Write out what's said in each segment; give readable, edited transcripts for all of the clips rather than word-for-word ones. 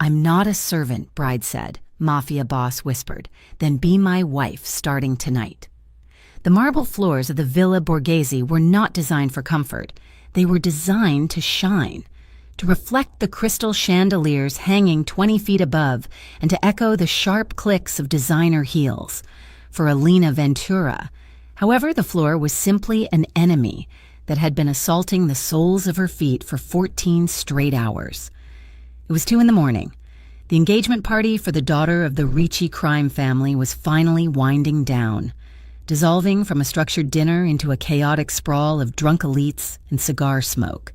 "I'm not a servant," Bride said. Mafia boss whispered. "Then be my wife starting tonight." The marble floors of the Villa Borghese were not designed for comfort. They were designed to shine, to reflect the crystal chandeliers hanging 20 feet above and to echo the sharp clicks of designer heels. For Alina Ventura, however, the floor was simply an enemy that had been assaulting the soles of her feet for 14 straight hours. It was 2 a.m. The engagement party for the daughter of the Ricci crime family was finally winding down, dissolving from a structured dinner into a chaotic sprawl of drunk elites and cigar smoke.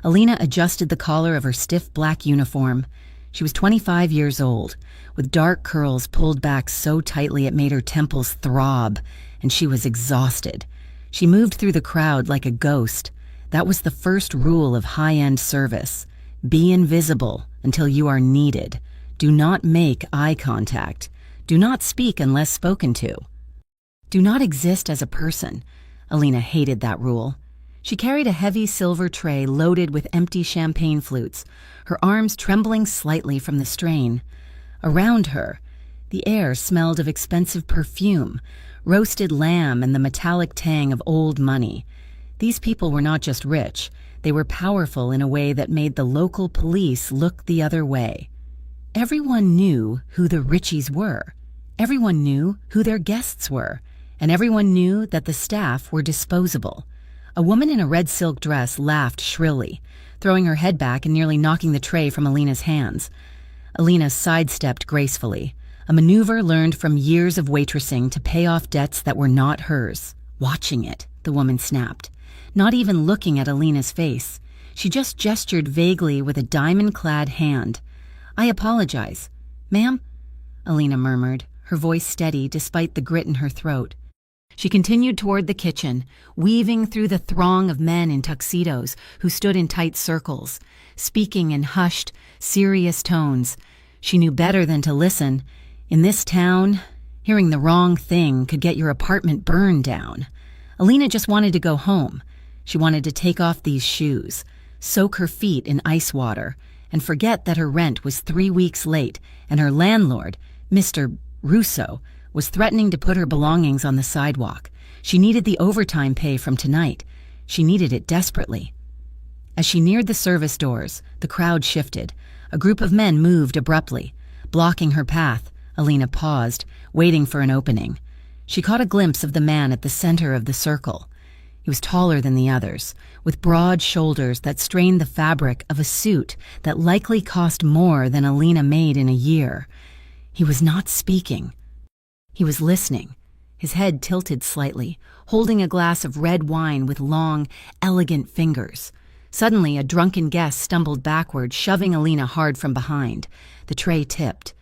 Alina adjusted the collar of her stiff black uniform. She was 25 years old, with dark curls pulled back so tightly it made her temples throb, and she was exhausted. She moved through the crowd like a ghost. That was the first rule of high-end service. Be invisible until you are needed. Do not make eye contact. Do not speak unless spoken to. Do not exist as a person. Alina hated that rule. She carried a heavy silver tray loaded with empty champagne flutes, her arms trembling slightly from the strain. Around her, the air smelled of expensive perfume, roasted lamb and the metallic tang of old money. These people were not just rich, they were powerful in a way that made the local police look the other way. Everyone knew who the Riccis were. Everyone knew who their guests were. And everyone knew that the staff were disposable. A woman in a red silk dress laughed shrilly, throwing her head back and nearly knocking the tray from Alina's hands. Alina sidestepped gracefully, a maneuver learned from years of waitressing to pay off debts that were not hers. "Watching it," the woman snapped, not even looking at Alina's face. She just gestured vaguely with a diamond-clad hand. "I apologize." "Ma'am?" Alina murmured, her voice steady despite the grit in her throat. She continued toward the kitchen, weaving through the throng of men in tuxedos who stood in tight circles, speaking in hushed, serious tones. She knew better than to listen. In this town, hearing the wrong thing could get your apartment burned down. Alina just wanted to go home. She wanted to take off these shoes, soak her feet in ice water, and forget that her rent was 3 weeks late and her landlord, Mr. Russo, was threatening to put her belongings on the sidewalk. She needed the overtime pay from tonight. She needed it desperately. As she neared the service doors, the crowd shifted. A group of men moved abruptly. Blocking her path, Alina paused, waiting for an opening. She caught a glimpse of the man at the center of the circle. He was taller than the others, with broad shoulders that strained the fabric of a suit that likely cost more than Alina made in a year. He was not speaking. He was listening, his head tilted slightly, holding a glass of red wine with long, elegant fingers. Suddenly, a drunken guest stumbled backward, shoving Alina hard from behind. The tray tipped.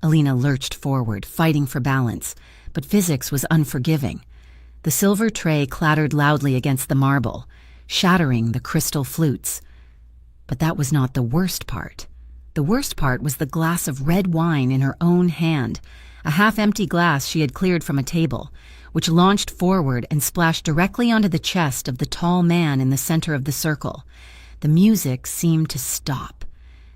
Alina lurched forward, fighting for balance, but physics was unforgiving. The silver tray clattered loudly against the marble, shattering the crystal flutes. But that was not the worst part. The worst part was the glass of red wine in her own hand, a half-empty glass she had cleared from a table, which launched forward and splashed directly onto the chest of the tall man in the center of the circle. The music seemed to stop.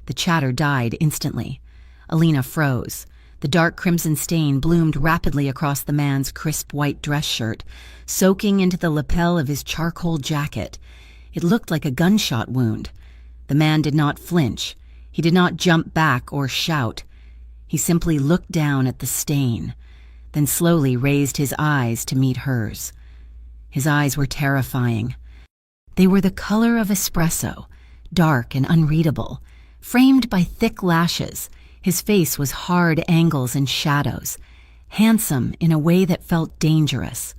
The chatter died instantly. Alina froze. The dark crimson stain bloomed rapidly across the man's crisp white dress shirt, soaking into the lapel of his charcoal jacket. It looked like a gunshot wound. The man did not flinch. He did not jump back or shout. He simply looked down at the stain, then slowly raised his eyes to meet hers. His eyes were terrifying. They were the color of espresso, dark and unreadable. Framed by thick lashes, his face was hard angles and shadows, handsome in a way that felt dangerous,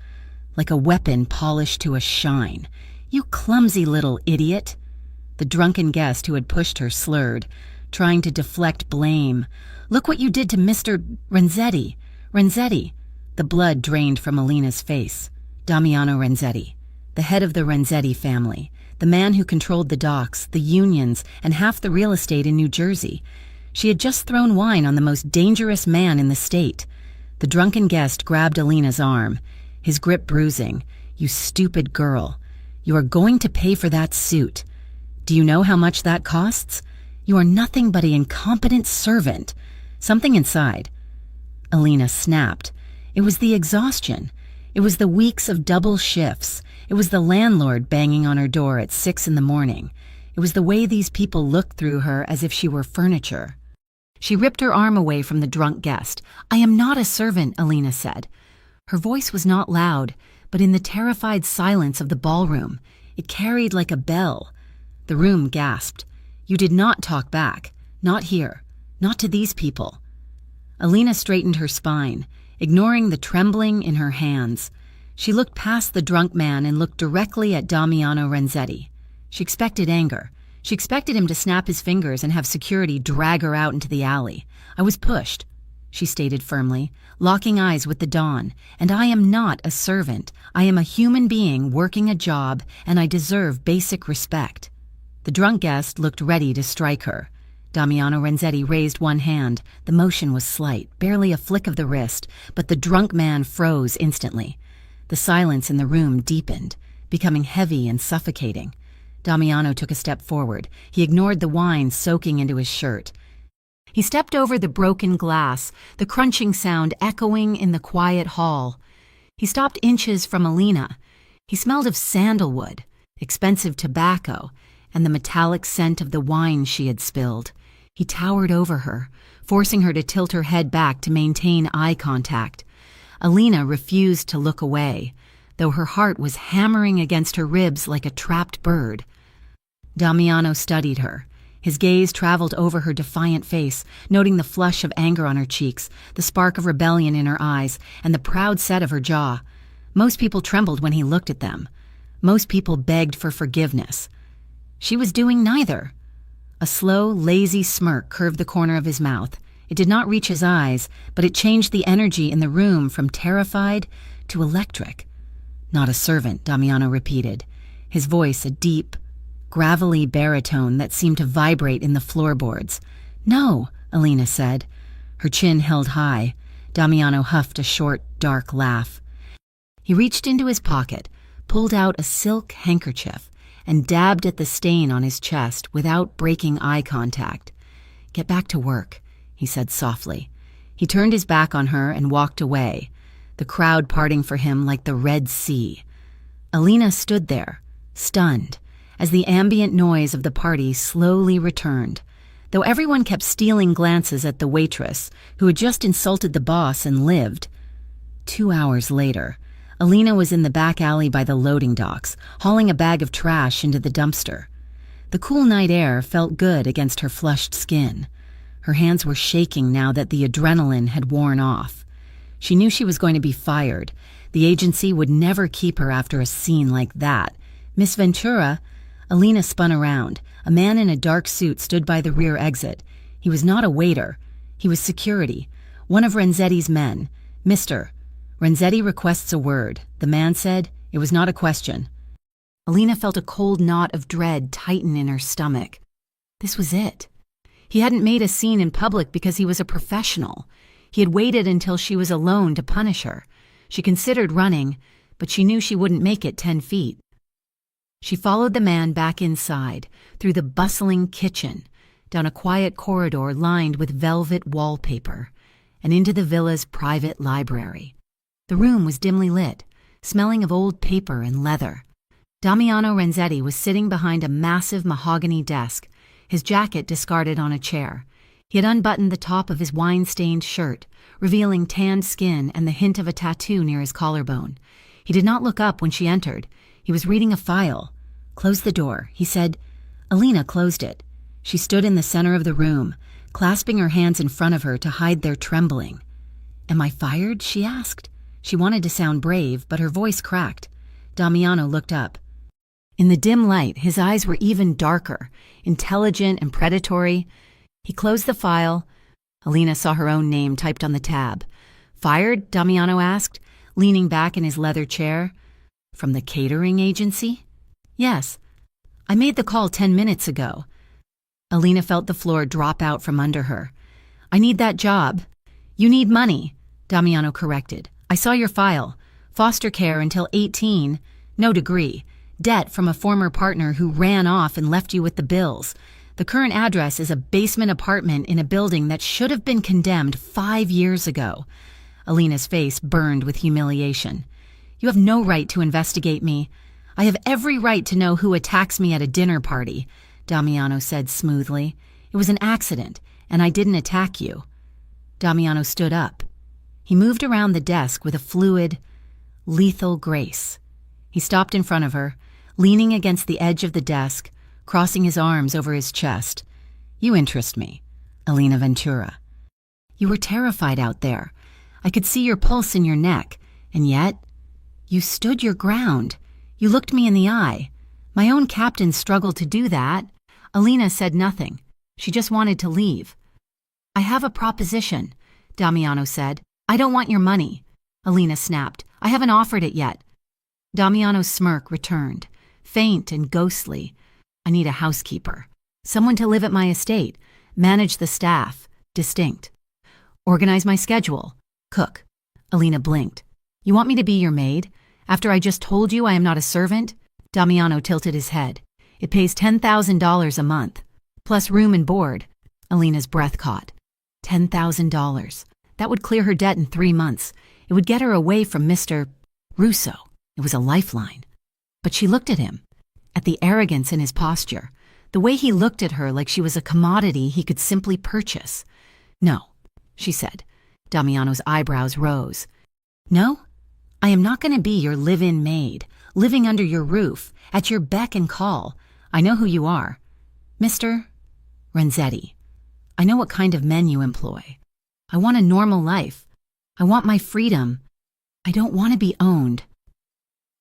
like a weapon polished to a shine. "You clumsy little idiot!" The drunken guest who had pushed her slurred, trying to deflect blame. "Look what you did to Mr. Renzetti. Renzetti." The blood drained from Alina's face. Damiano Renzetti, the head of the Renzetti family, the man who controlled the docks, the unions, and half the real estate in New Jersey. She had just thrown wine on the most dangerous man in the state. The drunken guest grabbed Alina's arm, his grip bruising. "You stupid girl. You are going to pay for that suit. Do you know how much that costs? You are nothing but an incompetent servant. Something inside. Alina snapped. It was the exhaustion. It was the weeks of double shifts. It was the landlord banging on her door at 6 in the morning. It was the way these people looked through her as if she were furniture. She ripped her arm away from the drunk guest. "I am not a servant," Alina said. Her voice was not loud, but in the terrified silence of the ballroom, it carried like a bell. The room gasped. "You did not talk back. Not here. Not to these people." Alina straightened her spine, ignoring the trembling in her hands. She looked past the drunk man and looked directly at Damiano Renzetti. She expected anger. She expected him to snap his fingers and have security drag her out into the alley. "I was pushed," she stated firmly, locking eyes with the Don, "and I am not a servant. I am a human being working a job, and I deserve basic respect." The drunk guest looked ready to strike her. Damiano Renzetti raised one hand. The motion was slight, barely a flick of the wrist, but the drunk man froze instantly. The silence in the room deepened, becoming heavy and suffocating. Damiano took a step forward. He ignored the wine soaking into his shirt. He stepped over the broken glass, the crunching sound echoing in the quiet hall. He stopped inches from Alina. He smelled of sandalwood, expensive tobacco, and the metallic scent of the wine she had spilled. He towered over her, forcing her to tilt her head back to maintain eye contact. Alina refused to look away, though her heart was hammering against her ribs like a trapped bird. Damiano studied her. His gaze traveled over her defiant face, noting the flush of anger on her cheeks, the spark of rebellion in her eyes, and the proud set of her jaw. Most people trembled when he looked at them. Most people begged for forgiveness. She was doing neither. A slow, lazy smirk curved the corner of his mouth. It did not reach his eyes, but it changed the energy in the room from terrified to electric. "Not a servant," Damiano repeated, his voice a deep, gravelly baritone that seemed to vibrate in the floorboards. "No," Alina said. Her chin held high. Damiano huffed a short, dark laugh. He reached into his pocket, pulled out a silk handkerchief, and dabbed at the stain on his chest without breaking eye contact. "Get back to work," he said softly. He turned his back on her and walked away, the crowd parting for him like the Red Sea. Alina stood there, stunned, as the ambient noise of the party slowly returned, though everyone kept stealing glances at the waitress, who had just insulted the boss and lived. 2 hours later, Alina was in the back alley by the loading docks, hauling a bag of trash into the dumpster. The cool night air felt good against her flushed skin. Her hands were shaking now that the adrenaline had worn off. She knew she was going to be fired. The agency would never keep her after a scene like that. "Miss Ventura," Alina spun around. A man in a dark suit stood by the rear exit. He was not a waiter. He was security, one of Renzetti's men. "Mr. Renzetti requests a word," the man said. It was not a question. Alina felt a cold knot of dread tighten in her stomach. This was it. He hadn't made a scene in public because he was a professional. He had waited until she was alone to punish her. She considered running, but she knew she wouldn't make it 10 feet. She followed the man back inside, through the bustling kitchen, down a quiet corridor lined with velvet wallpaper, and into the villa's private library. The room was dimly lit, smelling of old paper and leather. Damiano Renzetti was sitting behind a massive mahogany desk, his jacket discarded on a chair. He had unbuttoned the top of his wine-stained shirt, revealing tanned skin and the hint of a tattoo near his collarbone. He did not look up when she entered. He was reading a file. "Close the door," he said. Alina closed it. She stood in the center of the room, clasping her hands in front of her to hide their trembling. "Am I fired?" she asked. She wanted to sound brave, but her voice cracked. Damiano looked up. In the dim light, his eyes were even darker, intelligent and predatory. He closed the file. Alina saw her own name typed on the tab. "Fired?" Damiano asked, leaning back in his leather chair. "From the catering agency?" "Yes. I made the call 10 minutes ago." Alina felt the floor drop out from under her. "I need that job." "You need money," Damiano corrected. "I saw your file. Foster care until 18. No degree. Debt from a former partner who ran off and left you with the bills. The current address is a basement apartment in a building that should have been condemned 5 years ago. Alina's face burned with humiliation. You have no right to investigate me. I have every right to know who attacks me at a dinner party, Damiano said smoothly. It was an accident, and I didn't attack you. Damiano stood up. He moved around the desk with a fluid, lethal grace. He stopped in front of her, leaning against the edge of the desk, crossing his arms over his chest. You interest me, Alina Ventura. You were terrified out there. I could see your pulse in your neck, and yet you stood your ground. You looked me in the eye. My own captain struggled to do that. Alina said nothing. She just wanted to leave. I have a proposition, Damiano said. I don't want your money. Alina snapped. I haven't offered it yet. Damiano's smirk returned, faint and ghostly. I need a housekeeper. Someone to live at my estate, manage the staff, distinct. Organize my schedule. Cook. Alina blinked. You want me to be your maid? After I just told you I am not a servant? Damiano tilted his head. It pays $10,000 a month, plus room and board. Alina's breath caught. $10,000. That would clear her debt in 3 months. It would get her away from Mr. Russo. It was a lifeline. But she looked at him, at the arrogance in his posture, the way he looked at her like she was a commodity he could simply purchase. No, she said. Damiano's eyebrows rose. No? I am not going to be your live-in maid, living under your roof, at your beck and call. I know who you are. Mr. Renzetti. I know what kind of men you employ. I want a normal life. I want my freedom. I don't want to be owned.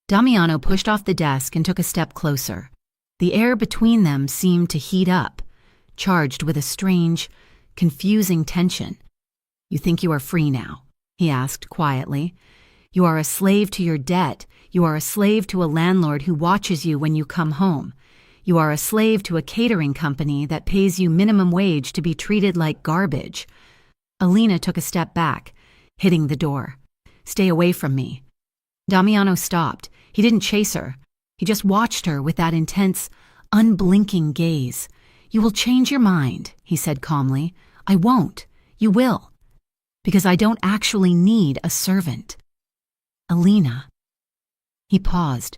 Damiano pushed off the desk and took a step closer. The air between them seemed to heat up, charged with a strange, confusing tension. You think you are free now? He asked quietly. You are a slave to your debt. You are a slave to a landlord who watches you when you come home. You are a slave to a catering company that pays you minimum wage to be treated like garbage. Alina took a step back, hitting the door. Stay away from me. Damiano stopped. He didn't chase her. He just watched her with that intense, unblinking gaze. You will change your mind, he said calmly. I won't. You will. Because I don't actually need a servant. Alina. He paused,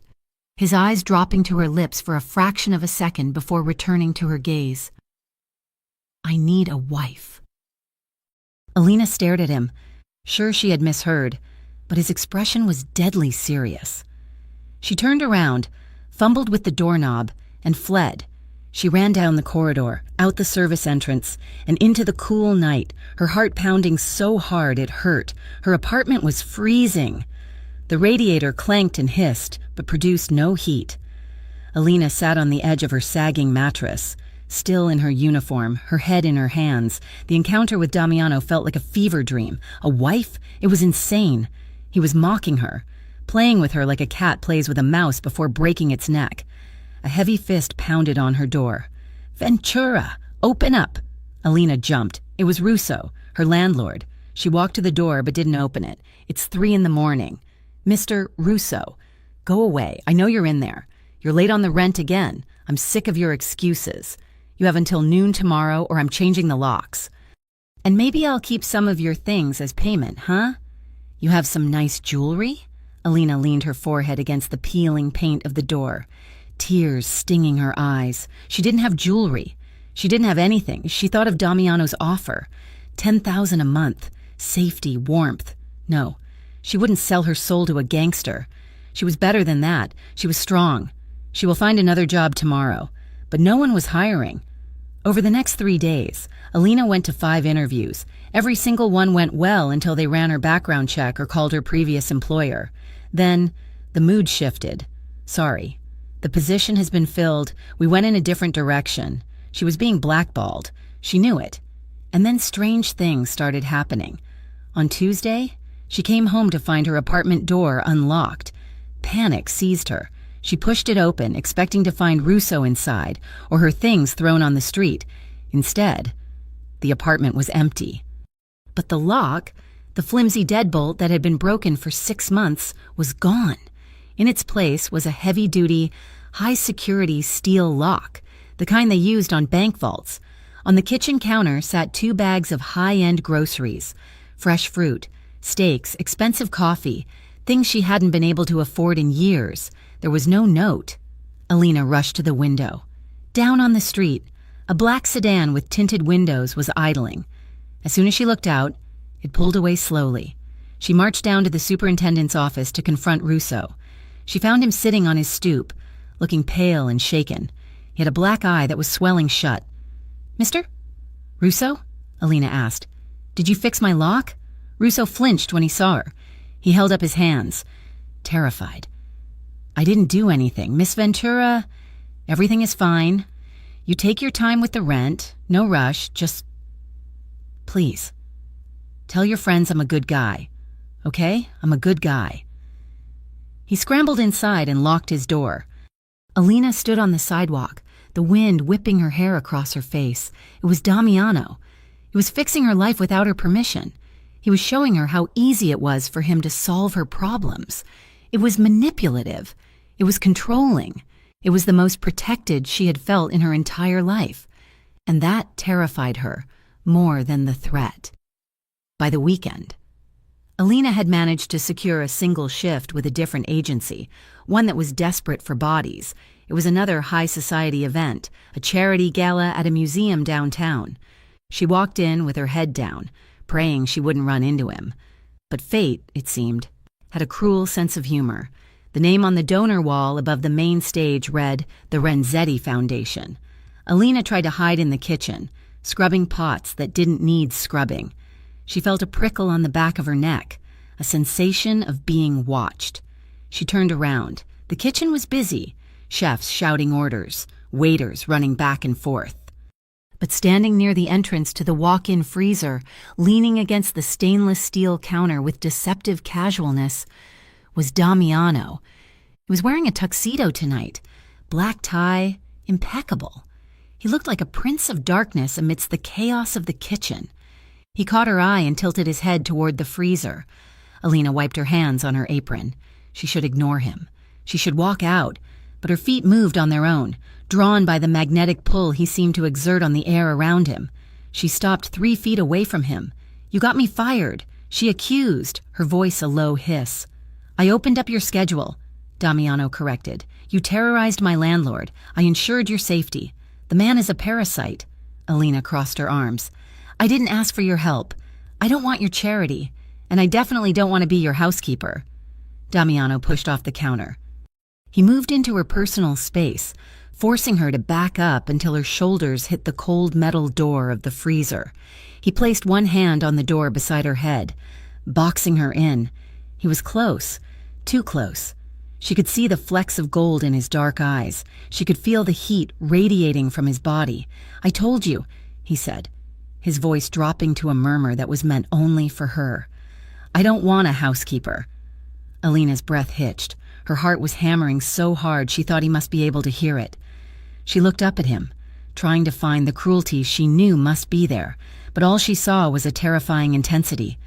his eyes dropping to her lips for a fraction of a second before returning to her gaze. I need a wife. Alina stared at him, sure she had misheard, but his expression was deadly serious. She turned around, fumbled with the doorknob, and fled. She ran down the corridor, out the service entrance, and into the cool night, her heart pounding so hard it hurt. Her apartment was freezing. The radiator clanked and hissed, but produced no heat. Alina sat on the edge of her sagging mattress, still in her uniform, her head in her hands. The encounter with Damiano felt like a fever dream. A wife? It was insane. He was mocking her, playing with her like a cat plays with a mouse before breaking its neck. A heavy fist pounded on her door. Ventura, open up! Alina jumped. It was Russo, her landlord. She walked to the door but didn't open it. It's 3 a.m. Mr. Russo, go away. I know you're in there. You're late on the rent again. I'm sick of your excuses. You have until noon tomorrow or I'm changing the locks. And maybe I'll keep some of your things as payment, huh? You have some nice jewelry? Alina leaned her forehead against the peeling paint of the door, tears stinging her eyes. She didn't have jewelry. She didn't have anything. She thought of Damiano's offer. $10,000 a month. Safety, warmth. No, she wouldn't sell her soul to a gangster. She was better than that. She was strong. She will find another job tomorrow. But no one was hiring. Over the next 3 days, Alina went to 5 interviews. Every single one went well until they ran her background check or called her previous employer. Then, the mood shifted. Sorry. The position has been filled. We went in a different direction. She was being blackballed. She knew it. And then strange things started happening. On Tuesday, she came home to find her apartment door unlocked. Panic seized her. She pushed it open, expecting to find Russo inside, or her things thrown on the street. Instead, the apartment was empty. But the lock, the flimsy deadbolt that had been broken for 6 months, was gone. In its place was a heavy-duty, high-security steel lock. the kind they used on bank vaults. On the kitchen counter sat 2 bags of high-end groceries, fresh fruit, steaks, expensive coffee, things she hadn't been able to afford in years. There was no note. Alina rushed to the window. Down on the street, a black sedan with tinted windows was idling. As soon as she looked out, it pulled away slowly. She marched down to the superintendent's office to confront Russo. She found him sitting on his stoop, looking pale and shaken. He had a black eye that was swelling shut. "Mister? Russo?" Alina asked. "Did you fix my lock?" Russo flinched when he saw her. He held up his hands, terrified. "I didn't do anything. Miss Ventura, everything is fine. You take your time with the rent. No rush. Just, please, tell your friends I'm a good guy. Okay? I'm a good guy." He scrambled inside and locked his door. Alina stood on the sidewalk, the wind whipping her hair across her face. It was Damiano. He was fixing her life without her permission. He was showing her how easy it was for him to solve her problems. It was manipulative. It was controlling. It was the most protected she had felt in her entire life. And that terrified her more than the threat. By the weekend, Alina had managed to secure a single shift with a different agency, one that was desperate for bodies. It was another high society event, a charity gala at a museum downtown. She walked in with her head down, praying she wouldn't run into him. But fate, it seemed, had a cruel sense of humor. The name on the donor wall above the main stage read, "The Renzetti Foundation." Alina tried to hide in the kitchen, scrubbing pots that didn't need scrubbing. She felt a prickle on the back of her neck, a sensation of being watched. She turned around. The kitchen was busy, chefs shouting orders, waiters running back and forth. But standing near the entrance to the walk-in freezer, leaning against the stainless steel counter with deceptive casualness, was Damiano. He was wearing a tuxedo tonight, black tie, impeccable. He looked like a prince of darkness amidst the chaos of the kitchen. He caught her eye and tilted his head toward the freezer. Alina wiped her hands on her apron. She should ignore him. She should walk out, but her feet moved on their own, drawn by the magnetic pull he seemed to exert on the air around him. She stopped 3 feet away from him. "You got me fired," she accused, her voice a low hiss. "I opened up your schedule," Damiano corrected. "You terrorized my landlord. I ensured your safety. The man is a parasite." Alina crossed her arms. "I didn't ask for your help. I don't want your charity. And I definitely don't want to be your housekeeper." Damiano pushed off the counter. He moved into her personal space, forcing her to back up until her shoulders hit the cold metal door of the freezer. He placed one hand on the door beside her head, boxing her in. He was close, too close. She could see the flecks of gold in his dark eyes. She could feel the heat radiating from his body. "I told you," he said, his voice dropping to a murmur that was meant only for her. "I don't want a housekeeper." Alina's breath hitched. Her heart was hammering so hard she thought he must be able to hear it. She looked up at him, trying to find the cruelty she knew must be there, but all she saw was a terrifying intensity,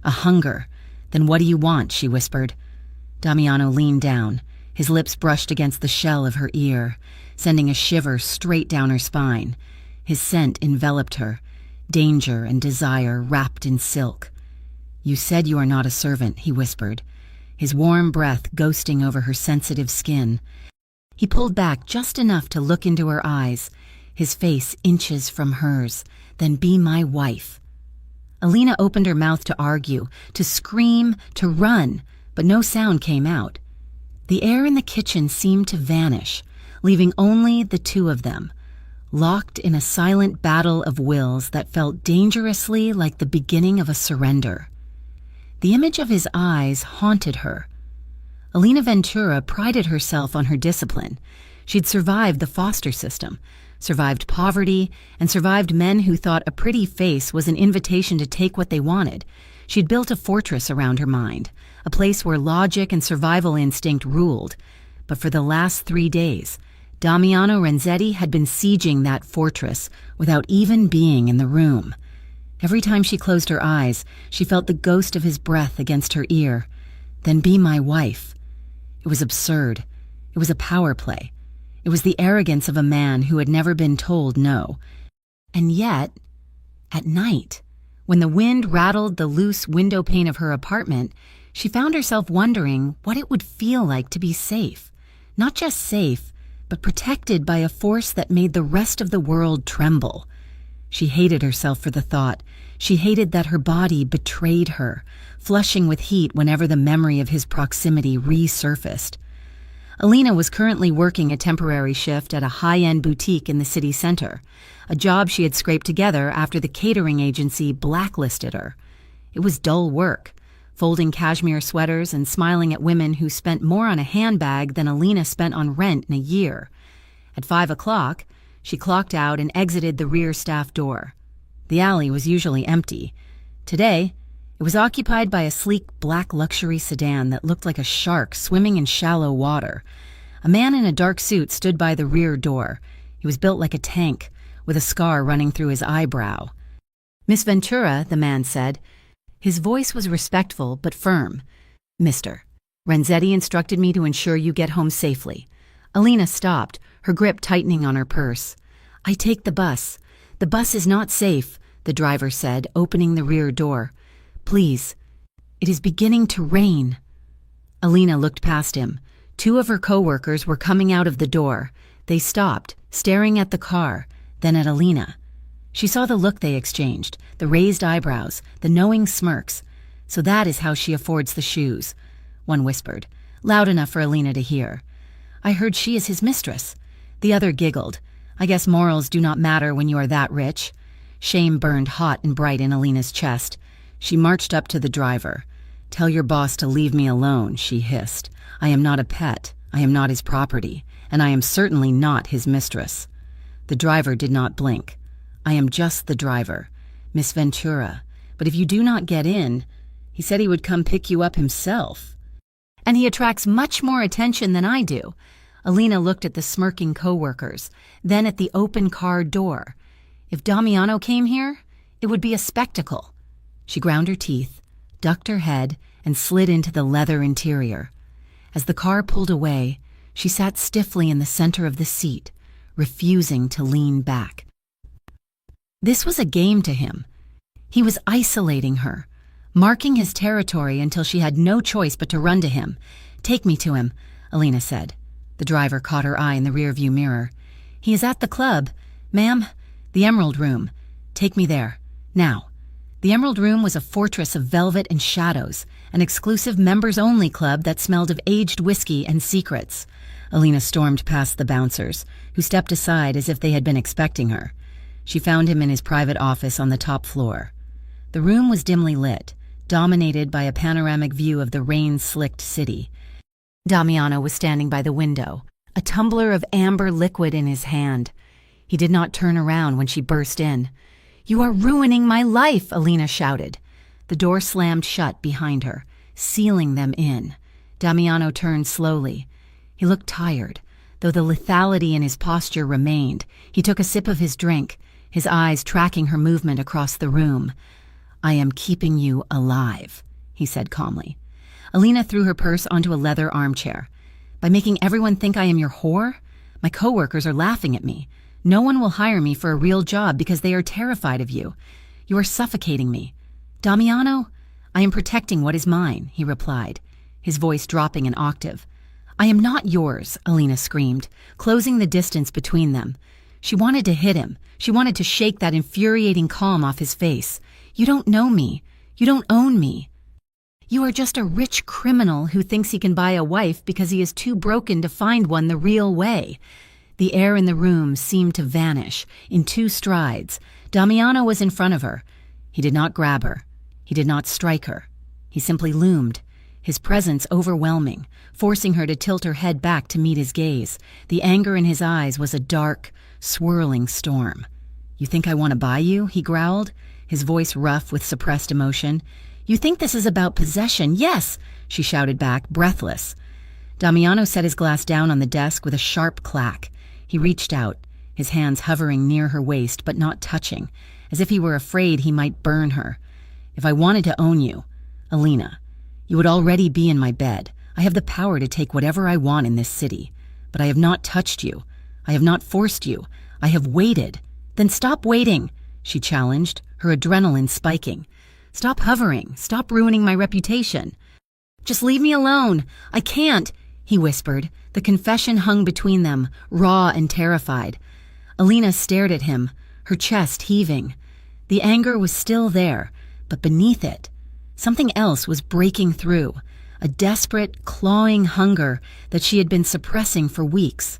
a hunger. "Then what do you want?" she whispered. Damiano leaned down. His lips brushed against the shell of her ear, sending a shiver straight down her spine. His scent enveloped her, danger and desire wrapped in silk. "You said you are not a servant," he whispered, his warm breath ghosting over her sensitive skin. He pulled back just enough to look into her eyes, his face inches from hers. "Then be my wife." Alina opened her mouth to argue, to scream, to run, but no sound came out. The air in the kitchen seemed to vanish, leaving only the two of them, locked in a silent battle of wills that felt dangerously like the beginning of a surrender. The image of his eyes haunted her. Alina Ventura prided herself on her discipline. She'd survived the foster system, survived poverty, and survived men who thought a pretty face was an invitation to take what they wanted. She'd built a fortress around her mind, a place where logic and survival instinct ruled. But for the last 3 days, Damiano Renzetti had been sieging that fortress without even being in the room. Every time she closed her eyes, she felt the ghost of his breath against her ear. "Then be my wife." It was absurd. It was a power play. It was the arrogance of a man who had never been told no. And yet, at night, when the wind rattled the loose window pane of her apartment, she found herself wondering what it would feel like to be safe. Not just safe, but protected by a force that made the rest of the world tremble. She hated herself for the thought. She hated that her body betrayed her, flushing with heat whenever the memory of his proximity resurfaced. Alina was currently working a temporary shift at a high-end boutique in the city center, a job she had scraped together after the catering agency blacklisted her. It was dull work, folding cashmere sweaters and smiling at women who spent more on a handbag than Alina spent on rent in a year. At 5 o'clock, she clocked out and exited the rear staff door. The alley was usually empty. Today, it was occupied by a sleek black luxury sedan that looked like a shark swimming in shallow water. A man in a dark suit stood by the rear door. He was built like a tank, with a scar running through his eyebrow. "Miss Ventura," the man said. His voice was respectful but firm. "Mr. Renzetti instructed me to ensure you get home safely." Alina stopped, her grip tightening on her purse. "I take the bus. The bus is not safe," the driver said, opening the rear door. "Please, it is beginning to rain." Alina looked past him. 2 of her co-workers were coming out of the door. They stopped, staring at the car, then at Alina. She saw the look they exchanged, the raised eyebrows, the knowing smirks. "So that is how she affords the shoes," one whispered, loud enough for Alina to hear. "I heard she is his mistress." The other giggled. "I guess morals do not matter when you are that rich." Shame burned hot and bright in Alina's chest. She marched up to the driver. "Tell your boss to leave me alone," she hissed. "I am not a pet. I am not his property. And I am certainly not his mistress." The driver did not blink. "I am just the driver, Miss Ventura. But if you do not get in, he said he would come pick you up himself. And he attracts much more attention than I do." Alina looked at the smirking co-workers, then at the open car door. If Damiano came here, it would be a spectacle. She ground her teeth, ducked her head, and slid into the leather interior. As the car pulled away, she sat stiffly in the center of the seat, refusing to lean back. This was a game to him. He was isolating her, marking his territory until she had no choice but to run to him. "Take me to him," Alina said. The driver caught her eye in the rearview mirror. "He is at the club. Ma'am, the Emerald Room. Take me there. Now." The Emerald Room was a fortress of velvet and shadows, an exclusive members-only club that smelled of aged whiskey and secrets. Alina stormed past the bouncers, who stepped aside as if they had been expecting her. She found him in his private office on the top floor. The room was dimly lit, dominated by a panoramic view of the rain-slicked city. Damiano was standing by the window, a tumbler of amber liquid in his hand. He did not turn around when she burst in. "You are ruining my life," Alina shouted. The door slammed shut behind her, sealing them in. Damiano turned slowly. He looked tired, though the lethality in his posture remained. He took a sip of his drink, his eyes tracking her movement across the room. "I am keeping you alive," he said calmly. Alina threw her purse onto a leather armchair. "By making everyone think I am your whore? My coworkers are laughing at me. No one will hire me for a real job because they are terrified of you. You are suffocating me." "Damiano, I am protecting what is mine," he replied, his voice dropping an octave. "I am not yours," Alina screamed, closing the distance between them. She wanted to hit him. She wanted to shake that infuriating calm off his face. "You don't know me. You don't own me. You are just a rich criminal who thinks he can buy a wife because he is too broken to find one the real way." The air in the room seemed to vanish in 2 strides. Damiano was in front of her. He did not grab her. He did not strike her. He simply loomed, his presence overwhelming, forcing her to tilt her head back to meet his gaze. The anger in his eyes was a dark, swirling storm. "You think I want to buy you?" he growled, his voice rough with suppressed emotion. "You think this is about possession?" "Yes," she shouted back, breathless. Damiano set his glass down on the desk with a sharp clack. He reached out, his hands hovering near her waist but not touching, as if he were afraid he might burn her. "If I wanted to own you, Alina, you would already be in my bed. I have the power to take whatever I want in this city. But I have not touched you. I have not forced you. I have waited. Then stop waiting, she challenged, her adrenaline spiking. Stop hovering. Stop ruining my reputation. Just leave me alone. I can't, he whispered. The confession hung between them, raw and terrified. Alina stared at him, her chest heaving. The anger was still there, but beneath it, something else was breaking through, a desperate, clawing hunger that she had been suppressing for weeks.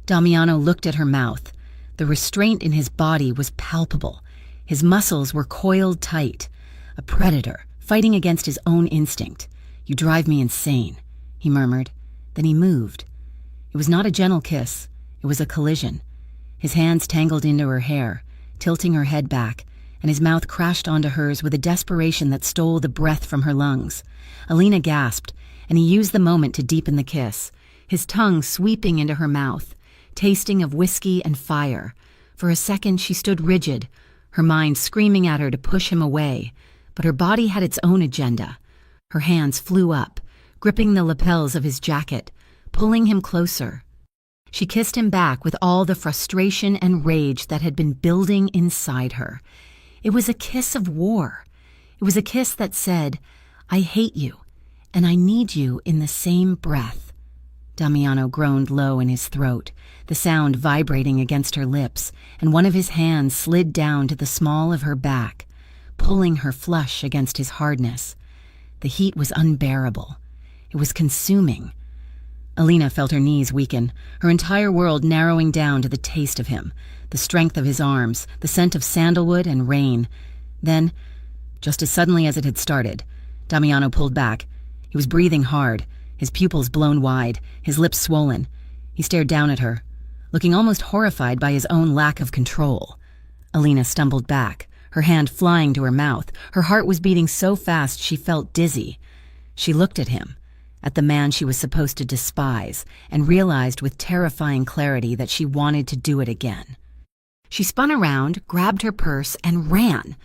Damiano looked at her mouth. The restraint in his body was palpable. His muscles were coiled tight. A predator, fighting against his own instinct. You drive me insane, he murmured. Then he moved. It was not a gentle kiss. It was a collision. His hands tangled into her hair, tilting her head back, and his mouth crashed onto hers with a desperation that stole the breath from her lungs. Alina gasped, and he used the moment to deepen the kiss, his tongue sweeping into her mouth, tasting of whiskey and fire. For a second she stood rigid, her mind screaming at her to push him away, but her body had its own agenda. Her hands flew up, gripping the lapels of his jacket, pulling him closer. She kissed him back with all the frustration and rage that had been building inside her. It was a kiss of war. It was a kiss that said, I hate you, and I need you in the same breath. Damiano groaned low in his throat, the sound vibrating against her lips, and one of his hands slid down to the small of her back, pulling her flush against his hardness. The heat was unbearable. It was consuming. Alina felt her knees weaken, her entire world narrowing down to the taste of him, the strength of his arms, the scent of sandalwood and rain. Then, just as suddenly as it had started, Damiano pulled back. He was breathing hard, his pupils blown wide, his lips swollen. He stared down at her, looking almost horrified by his own lack of control. Alina stumbled back, her hand flying to her mouth. Her heart was beating so fast she felt dizzy. She looked at him, at the man she was supposed to despise, and realized with terrifying clarity that she wanted to do it again. She spun around, grabbed her purse, and ran.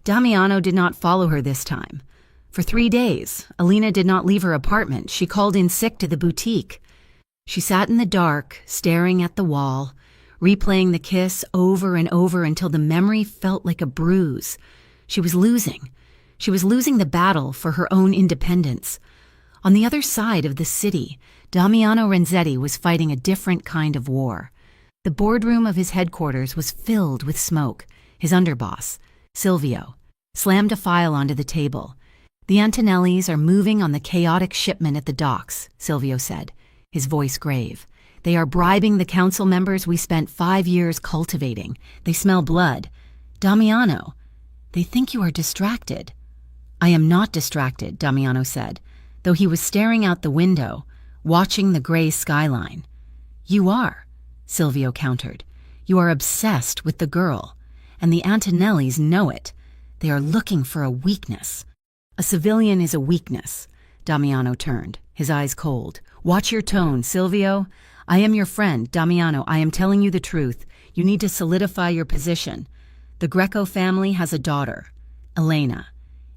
Damiano did not follow her this time. For 3 days, Alina did not leave her apartment. She called in sick to the boutique. She sat in the dark, staring at the wall, replaying the kiss over and over until the memory felt like a bruise. She was losing. She was losing the battle for her own independence. On the other side of the city, Damiano Renzetti was fighting a different kind of war. The boardroom of his headquarters was filled with smoke. His underboss, Silvio, slammed a file onto the table. The Antonellis are moving on the chaotic shipment at the docks, Silvio said, his voice grave. They are bribing the council members we spent 5 years cultivating. They smell blood. Damiano, they think you are distracted. I am not distracted, Damiano said, though he was staring out the window, watching the gray skyline. You are, Silvio countered. You are obsessed with the girl, and the Antonellis know it. They are looking for a weakness. A civilian is a weakness. Damiano turned, his eyes cold. Watch your tone, Silvio. I am your friend, Damiano. I am telling you the truth. You need to solidify your position. The Greco family has a daughter, Elena.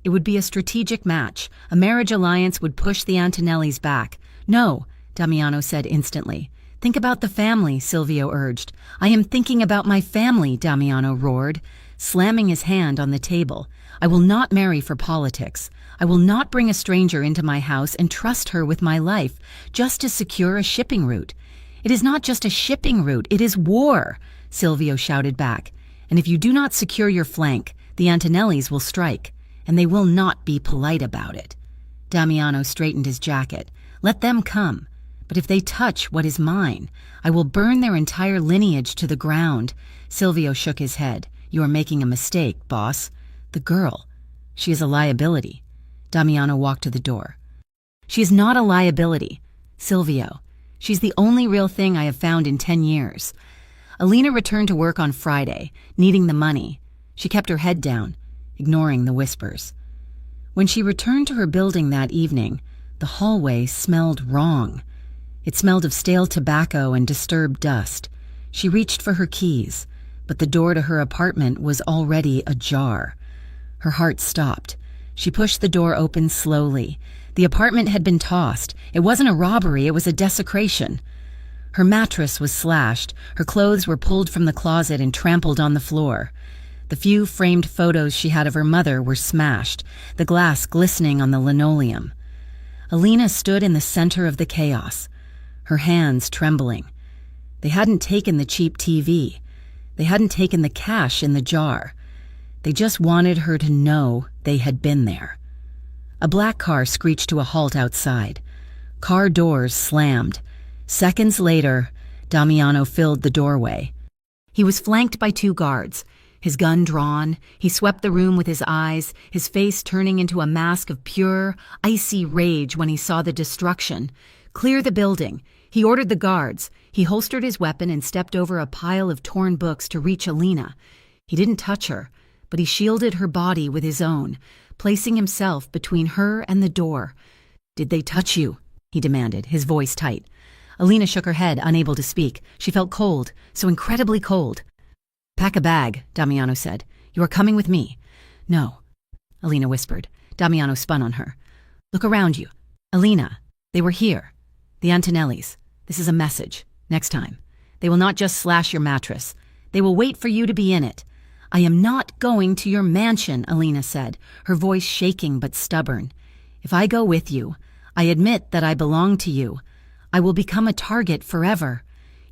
It would be a strategic match. A marriage alliance would push the Antonellis back. No, Damiano said instantly. Think about the family, Silvio urged. I am thinking about my family, Damiano roared, slamming his hand on the table. I will not marry for politics. I will not bring a stranger into my house and trust her with my life just to secure a shipping route. It is not just a shipping route, it is war, Silvio shouted back. And if you do not secure your flank, the Antonellis will strike, and they will not be polite about it. Damiano straightened his jacket. Let them come. But if they touch what is mine, I will burn their entire lineage to the ground. Silvio shook his head. You are making a mistake, boss. The girl. She is a liability. Damiano walked to the door. She is not a liability. Silvio. She's the only real thing I have found in 10 years. Alina returned to work on Friday, needing the money. She kept her head down, ignoring the whispers. When she returned to her building that evening, the hallway smelled wrong. It smelled of stale tobacco and disturbed dust. She reached for her keys, but the door to her apartment was already ajar. Her heart stopped. She pushed the door open slowly. The apartment had been tossed. It wasn't a robbery, it was a desecration. Her mattress was slashed, her clothes were pulled from the closet and trampled on the floor. The few framed photos she had of her mother were smashed, the glass glistening on the linoleum. Alina stood in the center of the chaos, her hands trembling. They hadn't taken the cheap TV. They hadn't taken the cash in the jar. They just wanted her to know they had been there. A black car screeched to a halt outside. Car doors slammed. Seconds later, Damiano filled the doorway. He was flanked by 2 guards. His gun drawn, he swept the room with his eyes, his face turning into a mask of pure, icy rage when he saw the destruction. Clear the building. He ordered the guards. He holstered his weapon and stepped over a pile of torn books to reach Alina. He didn't touch her, but he shielded her body with his own, placing himself between her and the door. "Did they touch you?" he demanded, his voice tight. Alina shook her head, unable to speak. She felt cold, so incredibly cold. "Pack a bag," Damiano said. "You are coming with me." "No," Alina whispered. Damiano spun on her. "Look around you. Alina, they were here. The Antonellis. This is a message. Next time. They will not just slash your mattress. They will wait for you to be in it." "I am not going to your mansion," Alina said, her voice shaking but stubborn. "If I go with you, I admit that I belong to you. I will become a target forever."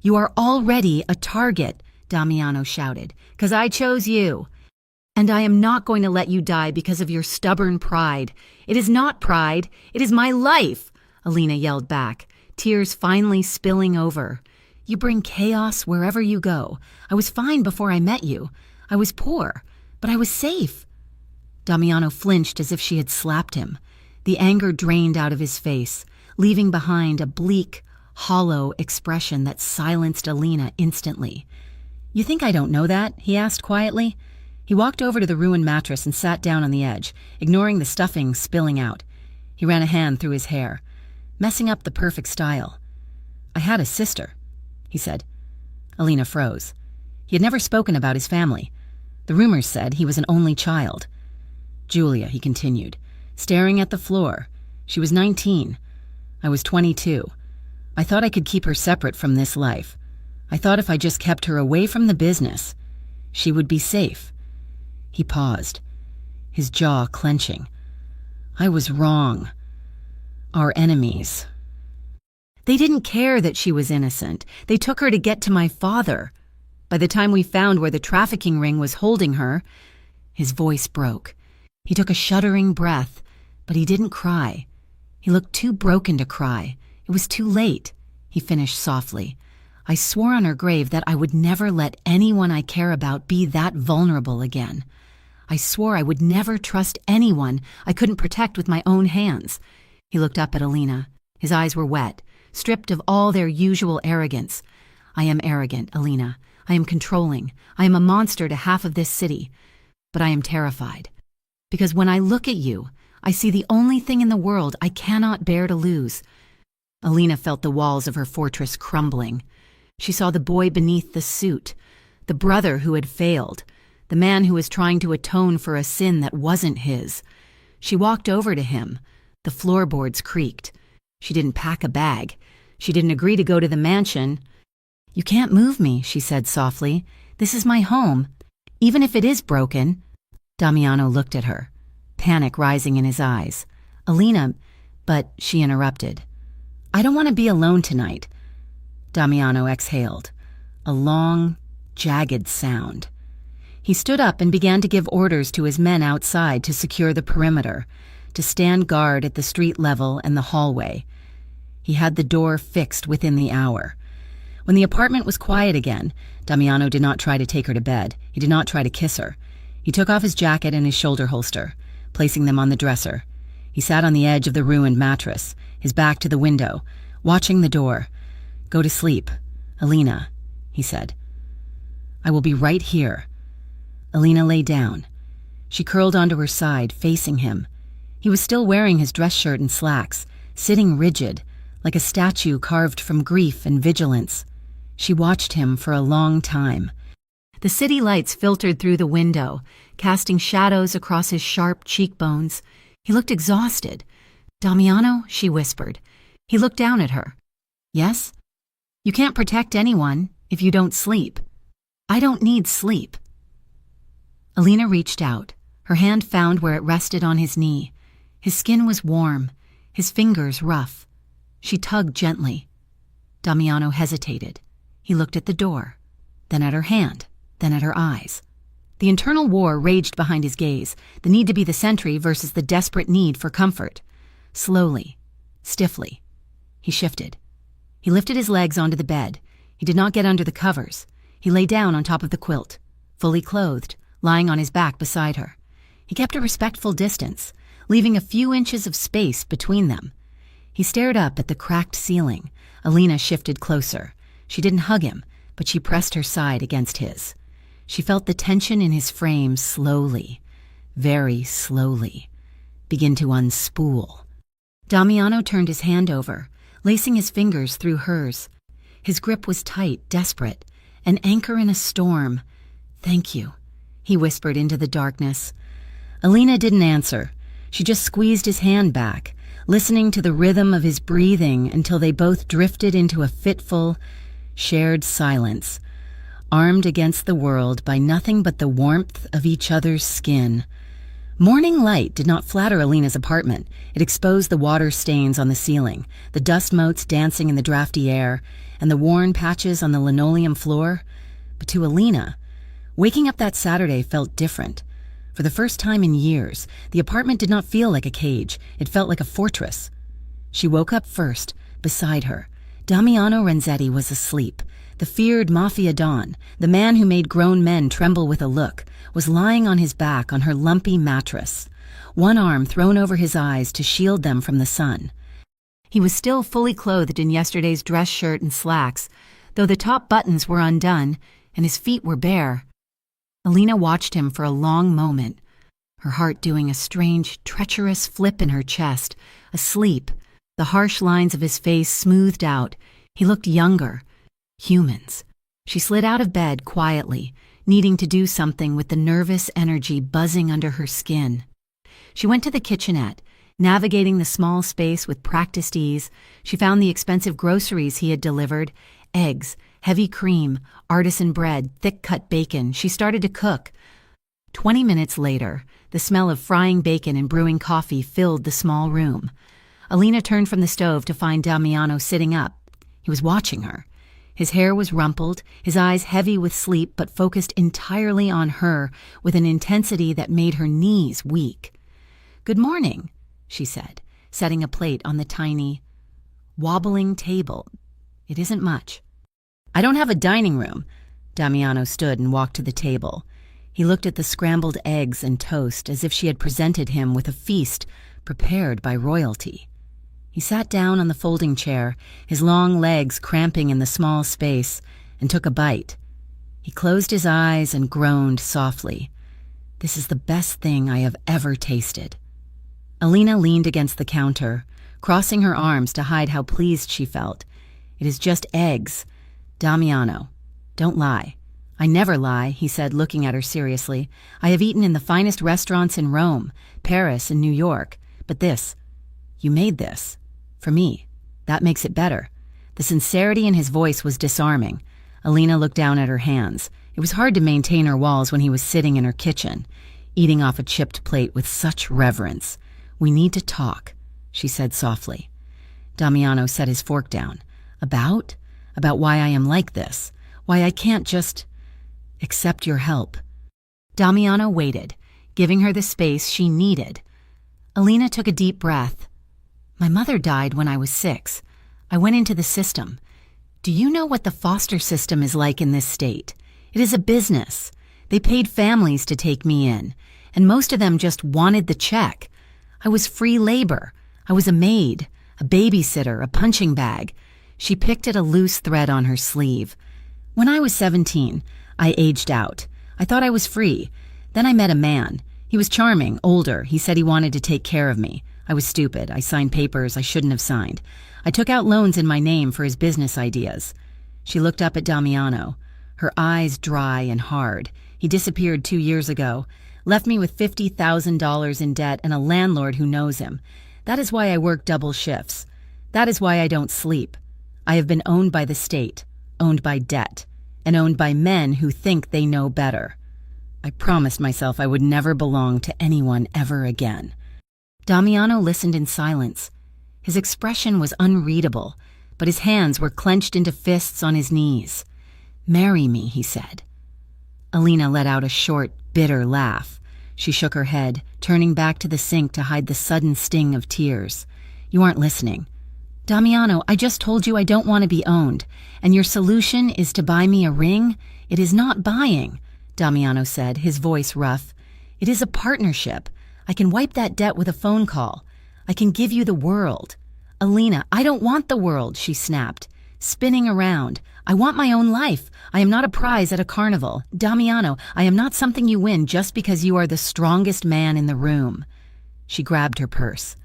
"You are already a target," Damiano shouted, "'cause I chose you. And I am not going to let you die because of your stubborn pride. It is not pride, it is my life," Alina yelled back, tears finally spilling over. "You bring chaos wherever you go. I was fine before I met you. I was poor, but I was safe." Damiano flinched as if she had slapped him. The anger drained out of his face, leaving behind a bleak, hollow expression that silenced Alina instantly. "You think I don't know that?" he asked quietly. He walked over to the ruined mattress and sat down on the edge, ignoring the stuffing spilling out. He ran a hand through his hair, messing up the perfect style. "I had a sister," he said. Alina froze. He had never spoken about his family. The rumors said he was an only child. "Julia," he continued, staring at the floor. "She was 19. I was 22. I thought I could keep her separate from this life. I thought if I just kept her away from the business, she would be safe." He paused, his jaw clenching. "I was wrong. Our enemies. They didn't care that she was innocent. They took her to get to my father. By the time we found where the trafficking ring was holding her..." His voice broke. He took a shuddering breath, but he didn't cry. He looked too broken to cry. It was too late, he finished softly. "I swore on her grave that I would never let anyone I care about be that vulnerable again. I swore I would never trust anyone I couldn't protect with my own hands." He looked up at Alina. His eyes were wet, stripped of all their usual arrogance. "I am arrogant, Alina. I am controlling. I am a monster to half of this city. But I am terrified. Because when I look at you, I see the only thing in the world I cannot bear to lose." Alina felt the walls of her fortress crumbling. She saw the boy beneath the suit, the brother who had failed, the man who was trying to atone for a sin that wasn't his. She walked over to him. The floorboards creaked. She didn't pack a bag. She didn't agree to go to the mansion. "You can't move me," she said softly. "This is my home, even if it is broken." Damiano looked at her, panic rising in his eyes. "Alina," but she interrupted. "I don't want to be alone tonight." Damiano exhaled, a long, jagged sound. He stood up and began to give orders to his men outside to secure the perimeter, to stand guard at the street level and the hallway. He had the door fixed within the hour. When the apartment was quiet again, Damiano did not try to take her to bed. He did not try to kiss her. He took off his jacket and his shoulder holster, placing them on the dresser. He sat on the edge of the ruined mattress, his back to the window, watching the door. "Go to sleep, Alina," he said. "I will be right here." Alina lay down. She curled onto her side, facing him. He was still wearing his dress shirt and slacks, sitting rigid, like a statue carved from grief and vigilance. She watched him for a long time. The city lights filtered through the window, casting shadows across his sharp cheekbones. He looked exhausted. "Damiano," she whispered. He looked down at her. "Yes?" You can't protect anyone if you don't sleep. I don't need sleep. Alina reached out. Her hand found where it rested on his knee. His skin was warm, his fingers rough. She tugged gently. Damiano hesitated. He looked at the door, then at her hand, then at her eyes. The internal war raged behind his gaze, the need to be the sentry versus the desperate need for comfort. Slowly, stiffly, he shifted. He lifted his legs onto the bed. He did not get under the covers. He lay down on top of the quilt, fully clothed, lying on his back beside her. He kept a respectful distance, leaving a few inches of space between them. He stared up at the cracked ceiling. Alina shifted closer. She didn't hug him, but she pressed her side against his. She felt the tension in his frame slowly, very slowly, begin to unspool. Damiano turned his hand over, lacing his fingers through hers. His grip was tight, desperate, an anchor in a storm. "Thank you," he whispered into the darkness. Alina didn't answer. She just squeezed his hand back, listening to the rhythm of his breathing until they both drifted into a fitful, shared silence, armed against the world by nothing but the warmth of each other's skin. Morning light did not flatter Alina's apartment. It exposed the water stains on the ceiling, the dust motes dancing in the drafty air, and the worn patches on the linoleum floor. But to Alina, waking up that Saturday felt different. For the first time in years, the apartment did not feel like a cage. It felt like a fortress. She woke up first, beside her. Damiano Renzetti was asleep. The feared Mafia Don, the man who made grown men tremble with a look, was lying on his back on her lumpy mattress, one arm thrown over his eyes to shield them from the sun. He was still fully clothed in yesterday's dress shirt and slacks, though the top buttons were undone and his feet were bare. Alina watched him for a long moment, her heart doing a strange, treacherous flip in her chest. Asleep, the harsh lines of his face smoothed out. He looked younger. Humans. She slid out of bed quietly, needing to do something with the nervous energy buzzing under her skin. She went to the kitchenette. Navigating the small space with practiced ease, she found the expensive groceries he had delivered: eggs, heavy cream, artisan bread, thick-cut bacon. She started to cook. 20 minutes later, the smell of frying bacon and brewing coffee filled the small room. Alina turned from the stove to find Damiano sitting up. He was watching her. His hair was rumpled, his eyes heavy with sleep but focused entirely on her with an intensity that made her knees weak. "Good morning," she said, setting a plate on the tiny, wobbling table. "It isn't much." "I don't have a dining room." Damiano stood and walked to the table. He looked at the scrambled eggs and toast as if she had presented him with a feast prepared by royalty. He sat down on the folding chair, his long legs cramping in the small space, and took a bite. He closed his eyes and groaned softly. "This is the best thing I have ever tasted." Alina leaned against the counter, crossing her arms to hide how pleased she felt. "It is just eggs. Damiano, don't lie." "I never lie," he said, looking at her seriously. "I have eaten in the finest restaurants in Rome, Paris, and New York. But this, you made this. For me. That makes it better." The sincerity in his voice was disarming. Alina looked down at her hands. It was hard to maintain her walls when he was sitting in her kitchen, eating off a chipped plate with such reverence. "We need to talk," she said softly. Damiano set his fork down. About why I am like this. Why I can't just accept your help." Damiano waited, giving her the space she needed. Alina took a deep breath. "My mother died when I was 6. I went into the system. Do you know what the foster system is like in this state? It is a business. They paid families to take me in, and most of them just wanted the check. I was free labor. I was a maid, a babysitter, a punching bag." She picked at a loose thread on her sleeve. "When I was 17, I aged out. I thought I was free. Then I met a man. He was charming, older. He said he wanted to take care of me. I was stupid. I signed papers I shouldn't have signed. I took out loans in my name for his business ideas." She looked up at Damiano, her eyes dry and hard. "He disappeared 2 years ago, left me with $50,000 in debt and a landlord who knows him. That is why I work double shifts. That is why I don't sleep. I have been owned by the state, owned by debt, and owned by men who think they know better. I promised myself I would never belong to anyone ever again." Damiano listened in silence. His expression was unreadable, but his hands were clenched into fists on his knees. "Marry me," he said. Alina let out a short, bitter laugh. She shook her head, turning back to the sink to hide the sudden sting of tears. "You aren't listening. Damiano, I just told you I don't want to be owned, and your solution is to buy me a ring? It is not buying," Damiano said, his voice rough. "It is a partnership. I can wipe that debt with a phone call. I can give you the world." "Alina, I don't want the world," she snapped, spinning around. "I want my own life. I am not a prize at a carnival. Damiano, I am not something you win just because you are the strongest man in the room." She grabbed her purse.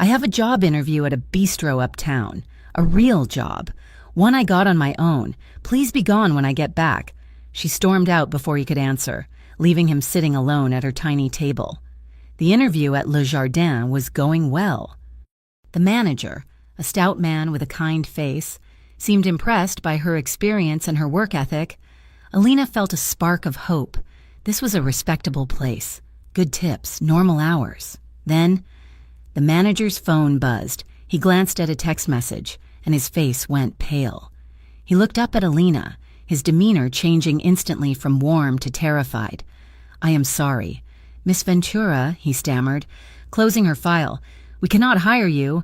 "I have a job interview at a bistro uptown. A real job. One I got on my own. Please be gone when I get back." She stormed out before he could answer, leaving him sitting alone at her tiny table. The interview at Le Jardin was going well. The manager, a stout man with a kind face, seemed impressed by her experience and her work ethic. Alina felt a spark of hope. This was a respectable place. Good tips, normal hours. Then, the manager's phone buzzed. He glanced at a text message, and his face went pale. He looked up at Alina, his demeanor changing instantly from warm to terrified. "I am sorry. Miss Ventura," he stammered, closing her file. "We cannot hire you."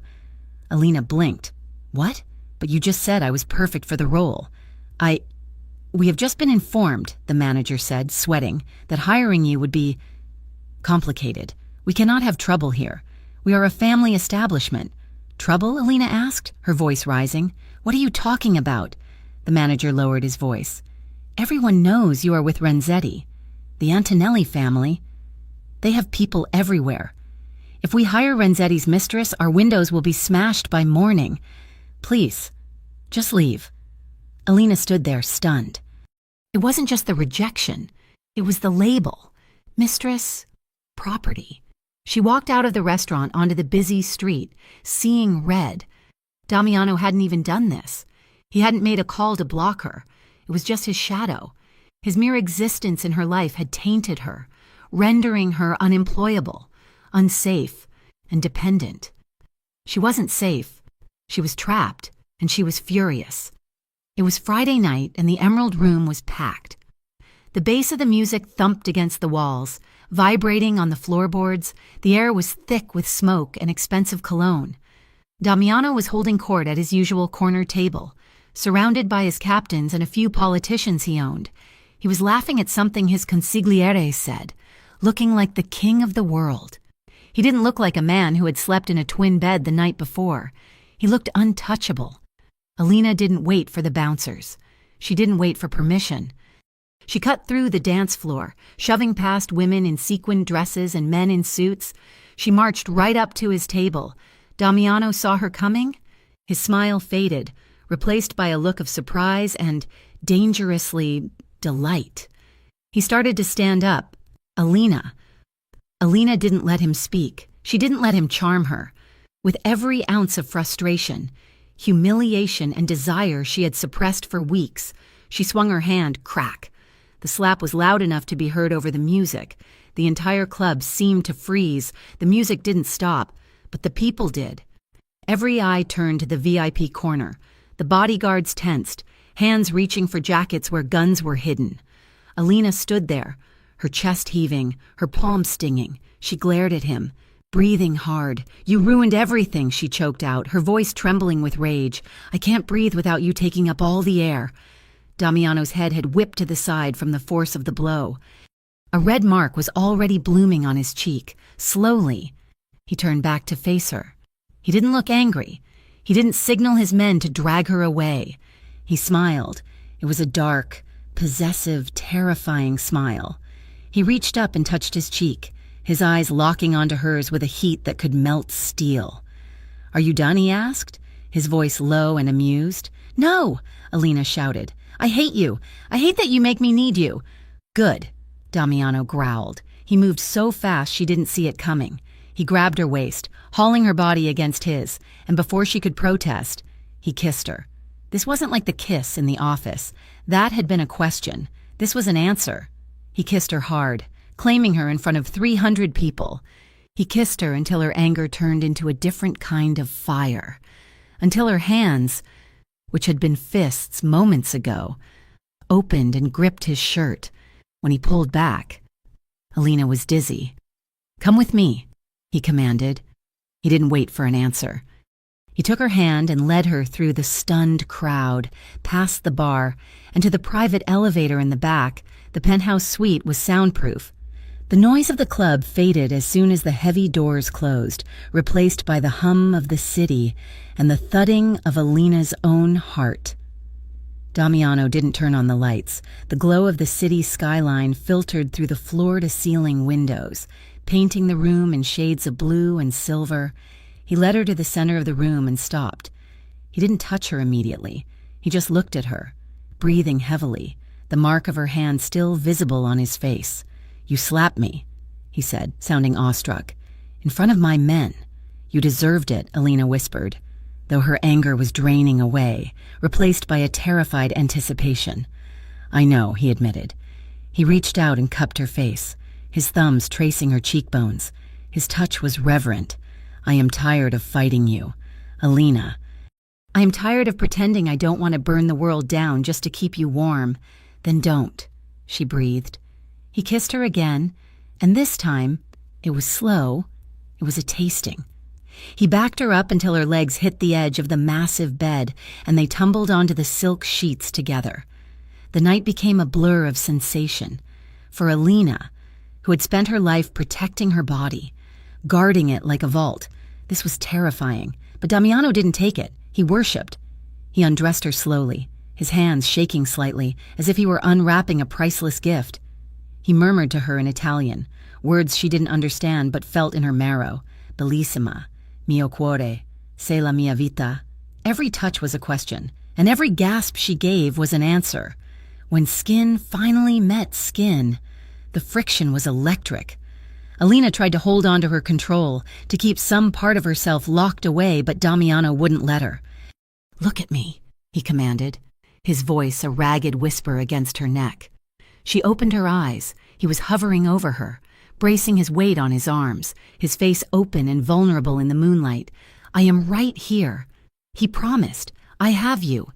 Alina blinked. "What? But you just said I was perfect for the role." We have just been informed," the manager said, sweating, "that hiring you would be complicated. We cannot have trouble here. We are a family establishment." "Trouble?" Alina asked, her voice rising. "What are you talking about?" The manager lowered his voice. "Everyone knows you are with Renzetti. The Antonelli family. They have people everywhere. If we hire Renzetti's mistress, our windows will be smashed by morning. Please, just leave." Alina stood there, stunned. It wasn't just the rejection. It was the label. Mistress, property. She walked out of the restaurant onto the busy street, seeing red. Damiano hadn't even done this. He hadn't made a call to block her. It was just his shadow. His mere existence in her life had tainted her, rendering her unemployable, unsafe, and dependent. She wasn't safe. She was trapped, and she was furious. It was Friday night, and the Emerald Room was packed. The bass of the music thumped against the walls, vibrating on the floorboards. The air was thick with smoke and expensive cologne. Damiano was holding court at his usual corner table, surrounded by his captains and a few politicians he owned. He was laughing at something his consigliere said, looking like the king of the world. He didn't look like a man who had slept in a twin bed the night before. He looked untouchable. Alina didn't wait for the bouncers. She didn't wait for permission. She cut through the dance floor, shoving past women in sequined dresses and men in suits. She marched right up to his table. Damiano saw her coming. His smile faded, replaced by a look of surprise and, dangerously, delight. He started to stand up. Alina didn't let him speak. She didn't let him charm her. With every ounce of frustration, humiliation, and desire she had suppressed for weeks, she swung her hand, crack. The slap was loud enough to be heard over the music. The entire club seemed to freeze. The music didn't stop, but the people did. Every eye turned to the VIP corner. The bodyguards tensed, hands reaching for jackets where guns were hidden. Alina stood there, her chest heaving, her palms stinging. She glared at him, breathing hard. "You ruined everything," she choked out, her voice trembling with rage. "I can't breathe without you taking up all the air." Damiano's head had whipped to the side from the force of the blow. A red mark was already blooming on his cheek. Slowly, he turned back to face her. He didn't look angry. He didn't signal his men to drag her away. He smiled. It was a dark, possessive, terrifying smile. He reached up and touched his cheek, his eyes locking onto hers with a heat that could melt steel. "Are you done?" he asked, his voice low and amused. "No!" Alina shouted. "I hate you. I hate that you make me need you." "Good," Damiano growled. He moved so fast she didn't see it coming. He grabbed her waist, hauling her body against his, and before she could protest, he kissed her. This wasn't like the kiss in the office. That had been a question. This was an answer. He kissed her hard, claiming her in front of 300 people. He kissed her until her anger turned into a different kind of fire. Until her hands, which had been fists moments ago, opened and gripped his shirt. When he pulled back, Alina was dizzy. "Come with me," he commanded. He didn't wait for an answer. He took her hand and led her through the stunned crowd, past the bar, and to the private elevator in the back. The penthouse suite was soundproof. The noise of the club faded as soon as the heavy doors closed, replaced by the hum of the city and the thudding of Alina's own heart. Damiano didn't turn on the lights. The glow of the city skyline filtered through the floor-to-ceiling windows, painting the room in shades of blue and silver. He led her to the center of the room and stopped. He didn't touch her immediately. He just looked at her, breathing heavily, the mark of her hand still visible on his face. "You slapped me," he said, sounding awestruck. "In front of my men." "You deserved it," Alina whispered, though her anger was draining away, replaced by a terrified anticipation. "I know," he admitted. He reached out and cupped her face, his thumbs tracing her cheekbones. His touch was reverent. "I am tired of fighting you. Alina, I am tired of pretending I don't want to burn the world down just to keep you warm." "Then don't," she breathed. He kissed her again, and this time, it was slow, it was a tasting. He backed her up until her legs hit the edge of the massive bed, and they tumbled onto the silk sheets together. The night became a blur of sensation. For Alina, who had spent her life protecting her body, guarding it like a vault, this was terrifying. But Damiano didn't take it. He worshipped. He undressed her slowly, his hands shaking slightly, as if he were unwrapping a priceless gift. He murmured to her in Italian, words she didn't understand but felt in her marrow. "Bellissima, mio cuore, sei la mia vita." Every touch was a question, and every gasp she gave was an answer. When skin finally met skin, the friction was electric. Alina tried to hold on to her control, to keep some part of herself locked away, but Damiano wouldn't let her. "Look at me," he commanded, his voice a ragged whisper against her neck. She opened her eyes. He was hovering over her, bracing his weight on his arms, his face open and vulnerable in the moonlight. "I am right here." He promised. "I have you."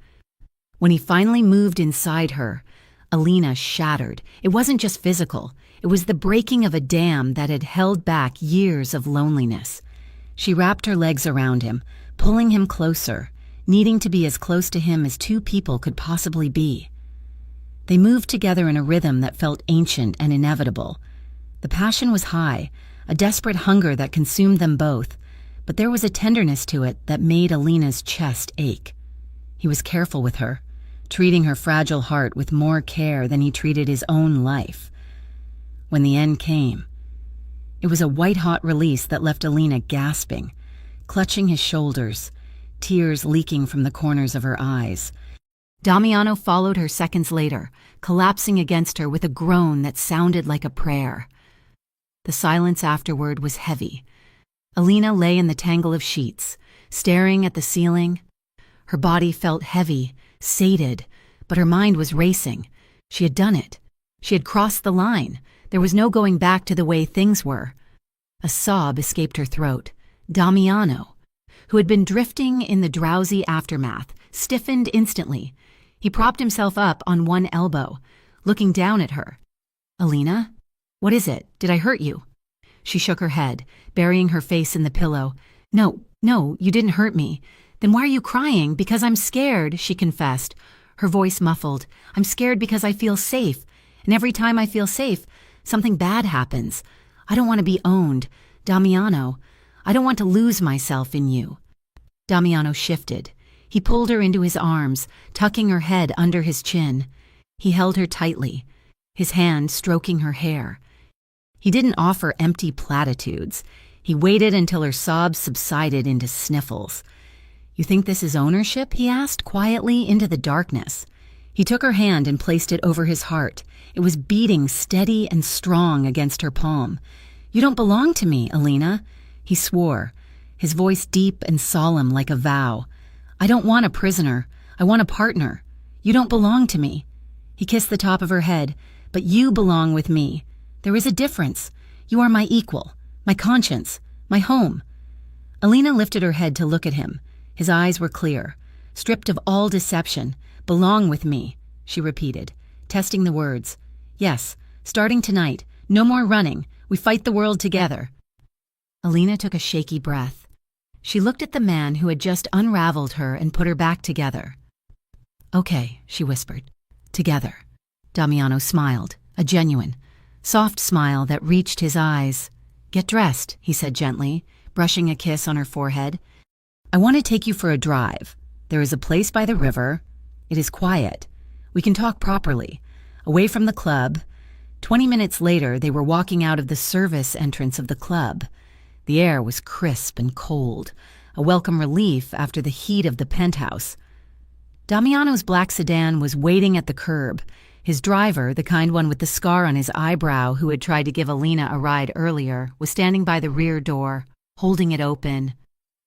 When he finally moved inside her, Alina shattered. It wasn't just physical. It was the breaking of a dam that had held back years of loneliness. She wrapped her legs around him, pulling him closer, needing to be as close to him as two people could possibly be. They moved together in a rhythm that felt ancient and inevitable. The passion was high, a desperate hunger that consumed them both, but there was a tenderness to it that made Alina's chest ache. He was careful with her, treating her fragile heart with more care than he treated his own life. When the end came, it was a white-hot release that left Alina gasping, clutching his shoulders, tears leaking from the corners of her eyes. Damiano followed her seconds later, collapsing against her with a groan that sounded like a prayer. The silence afterward was heavy. Alina lay in the tangle of sheets, staring at the ceiling. Her body felt heavy, sated, but her mind was racing. She had done it. She had crossed the line. There was no going back to the way things were. A sob escaped her throat. Damiano, who had been drifting in the drowsy aftermath, stiffened instantly. He propped himself up on one elbow, looking down at her. "Alina? What is it? Did I hurt you?" She shook her head, burying her face in the pillow. No, you didn't hurt me." "Then why are you crying?" "Because I'm scared," she confessed, her voice muffled. "I'm scared because I feel safe, and every time I feel safe, something bad happens. I don't want to be owned. Damiano, I don't want to lose myself in you." Damiano shifted. He pulled her into his arms, tucking her head under his chin. He held her tightly, his hand stroking her hair. He didn't offer empty platitudes. He waited until her sobs subsided into sniffles. "You think this is ownership?" he asked quietly into the darkness. He took her hand and placed it over his heart. It was beating steady and strong against her palm. "You don't belong to me, Alina," he swore, his voice deep and solemn like a vow. "I don't want a prisoner. I want a partner. You don't belong to me." He kissed the top of her head. "But you belong with me. There is a difference. You are my equal, my conscience, my home." Alina lifted her head to look at him. His eyes were clear. "Stripped of all deception. Belong with me," she repeated, testing the words. "Yes, starting tonight. No more running. We fight the world together." Alina took a shaky breath. She looked at the man who had just unraveled her and put her back together. "Okay," she whispered. "Together." Damiano smiled, a genuine, soft smile that reached his eyes. "Get dressed," he said gently, brushing a kiss on her forehead. "I want to take you for a drive. There is a place by the river. It is quiet. We can talk properly. Away from the club." 20 minutes later, they were walking out of the service entrance of the club. The air was crisp and cold, a welcome relief after the heat of the penthouse. Damiano's black sedan was waiting at the curb. His driver, the kind one with the scar on his eyebrow who had tried to give Alina a ride earlier, was standing by the rear door, holding it open.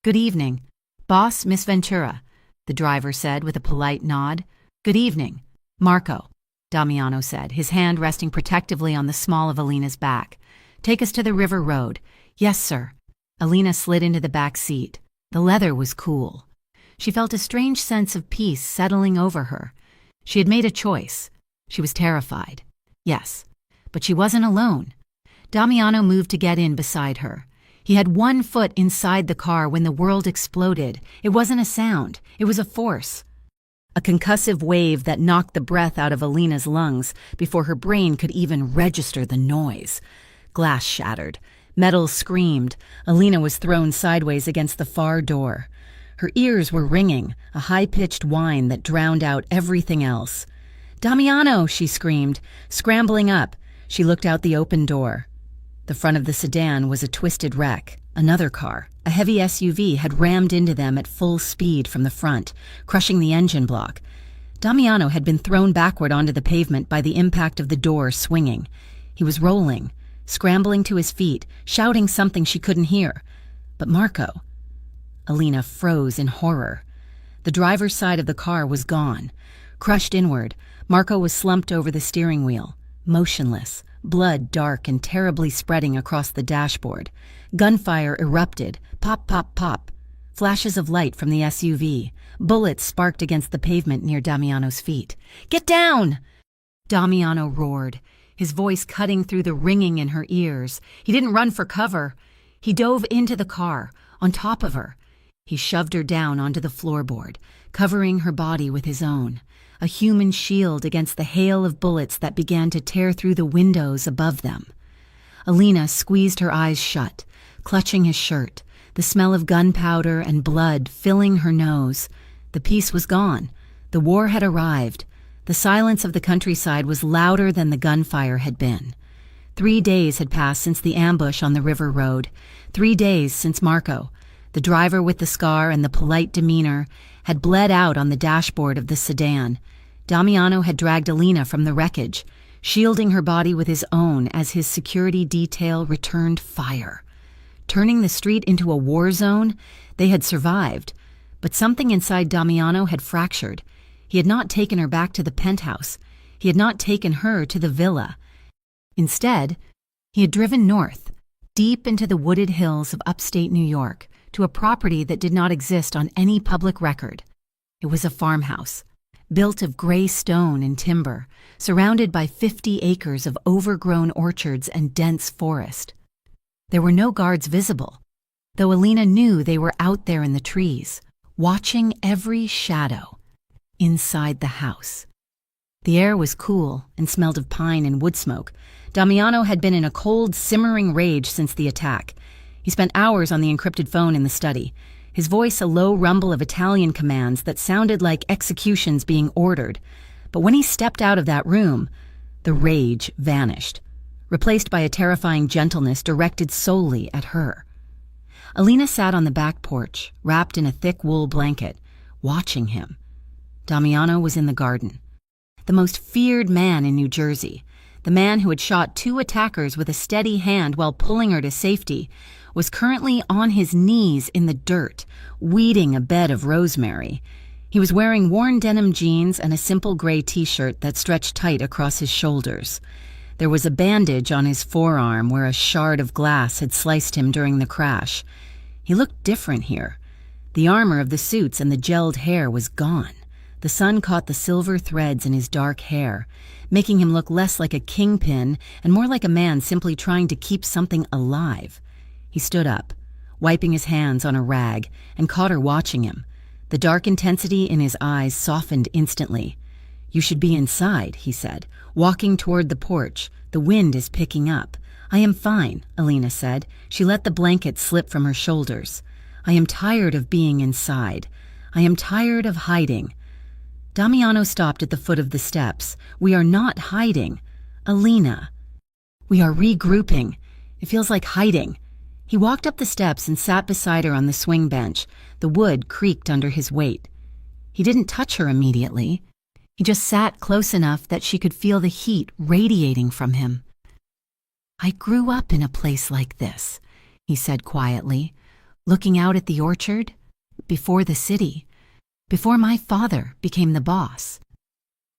"Good evening. Boss, Miss Ventura," the driver said with a polite nod. "Good evening. Marco," Damiano said, his hand resting protectively on the small of Alina's back. "Take us to the river road." "Yes, sir." Alina slid into the back seat. The leather was cool. She felt a strange sense of peace settling over her. She had made a choice. She was terrified. Yes, but she wasn't alone. Damiano moved to get in beside her. He had one foot inside the car when the world exploded. It wasn't a sound. It was a force. A concussive wave that knocked the breath out of Alina's lungs before her brain could even register the noise. Glass shattered. Metal screamed. Alina was thrown sideways against the far door. Her ears were ringing, a high-pitched whine that drowned out everything else. "Damiano!" she screamed, scrambling up. She looked out the open door. The front of the sedan was a twisted wreck. Another car, a heavy SUV, had rammed into them at full speed from the front, crushing the engine block. Damiano had been thrown backward onto the pavement by the impact of the door swinging. He was rolling, scrambling to his feet, shouting something she couldn't hear. But Marco... Alina froze in horror. The driver's side of the car was gone. Crushed inward, Marco was slumped over the steering wheel, motionless, blood dark and terribly spreading across the dashboard. Gunfire erupted, pop, pop, pop. Flashes of light from the SUV. Bullets sparked against the pavement near Damiano's feet. "Get down!" Damiano roared, his voice cutting through the ringing in her ears. He didn't run for cover. He dove into the car, on top of her. He shoved her down onto the floorboard, covering her body with his own, a human shield against the hail of bullets that began to tear through the windows above them. Alina squeezed her eyes shut, clutching his shirt, the smell of gunpowder and blood filling her nose. The peace was gone. The war had arrived. The silence of the countryside was louder than the gunfire had been. 3 days had passed since the ambush on the river road. 3 days since Marco, the driver with the scar and the polite demeanor, had bled out on the dashboard of the sedan. Damiano had dragged Alina from the wreckage, shielding her body with his own as his security detail returned fire. Turning the street into a war zone, they had survived, but something inside Damiano had fractured. He had not taken her back to the penthouse. He had not taken her to the villa. Instead, he had driven north, deep into the wooded hills of upstate New York, to a property that did not exist on any public record. It was a farmhouse, built of gray stone and timber, surrounded by 50 acres of overgrown orchards and dense forest. There were no guards visible, though Alina knew they were out there in the trees, watching every shadow inside the house. The air was cool and smelled of pine and wood smoke. Damiano had been in a cold, simmering rage since the attack. He spent hours on the encrypted phone in the study, his voice a low rumble of Italian commands that sounded like executions being ordered. But when he stepped out of that room, the rage vanished, replaced by a terrifying gentleness directed solely at her. Alina sat on the back porch, wrapped in a thick wool blanket, watching him. Damiano was in the garden. The most feared man in New Jersey, the man who had shot 2 attackers with a steady hand while pulling her to safety, was currently on his knees in the dirt, weeding a bed of rosemary. He was wearing worn denim jeans and a simple gray t-shirt that stretched tight across his shoulders. There was a bandage on his forearm where a shard of glass had sliced him during the crash. He looked different here. The armor of the suits and the gelled hair was gone. The sun caught the silver threads in his dark hair, making him look less like a kingpin and more like a man simply trying to keep something alive. He stood up, wiping his hands on a rag, and caught her watching him. The dark intensity in his eyes softened instantly. "You should be inside," he said, walking toward the porch. "The wind is picking up." "I am fine," Alina said. She let the blanket slip from her shoulders. "I am tired of being inside. I am tired of hiding." Damiano stopped at the foot of the steps. "We are not hiding. Alina. We are regrouping. It feels like hiding." He walked up the steps and sat beside her on the swing bench. The wood creaked under his weight. He didn't touch her immediately. He just sat close enough that she could feel the heat radiating from him. "I grew up in a place like this," he said quietly, "looking out at the orchard, before the city, before my father became the boss.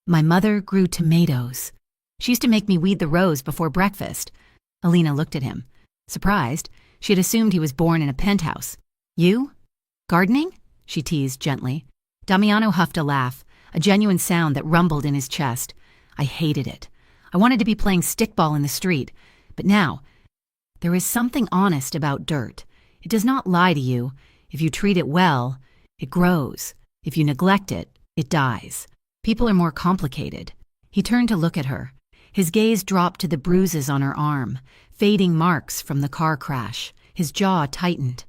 My mother grew tomatoes. She used to make me weed the rows before breakfast." Alina looked at him, surprised. She had assumed he was born in a penthouse. "You? Gardening?" she teased gently. Damiano huffed a laugh, a genuine sound that rumbled in his chest. "I hated it. I wanted to be playing stickball in the street. But now, there is something honest about dirt. It does not lie to you. If you treat it well, it grows. If you neglect it, it dies. People are more complicated." He turned to look at her. His gaze dropped to the bruises on her arm, fading marks from the car crash. His jaw tightened.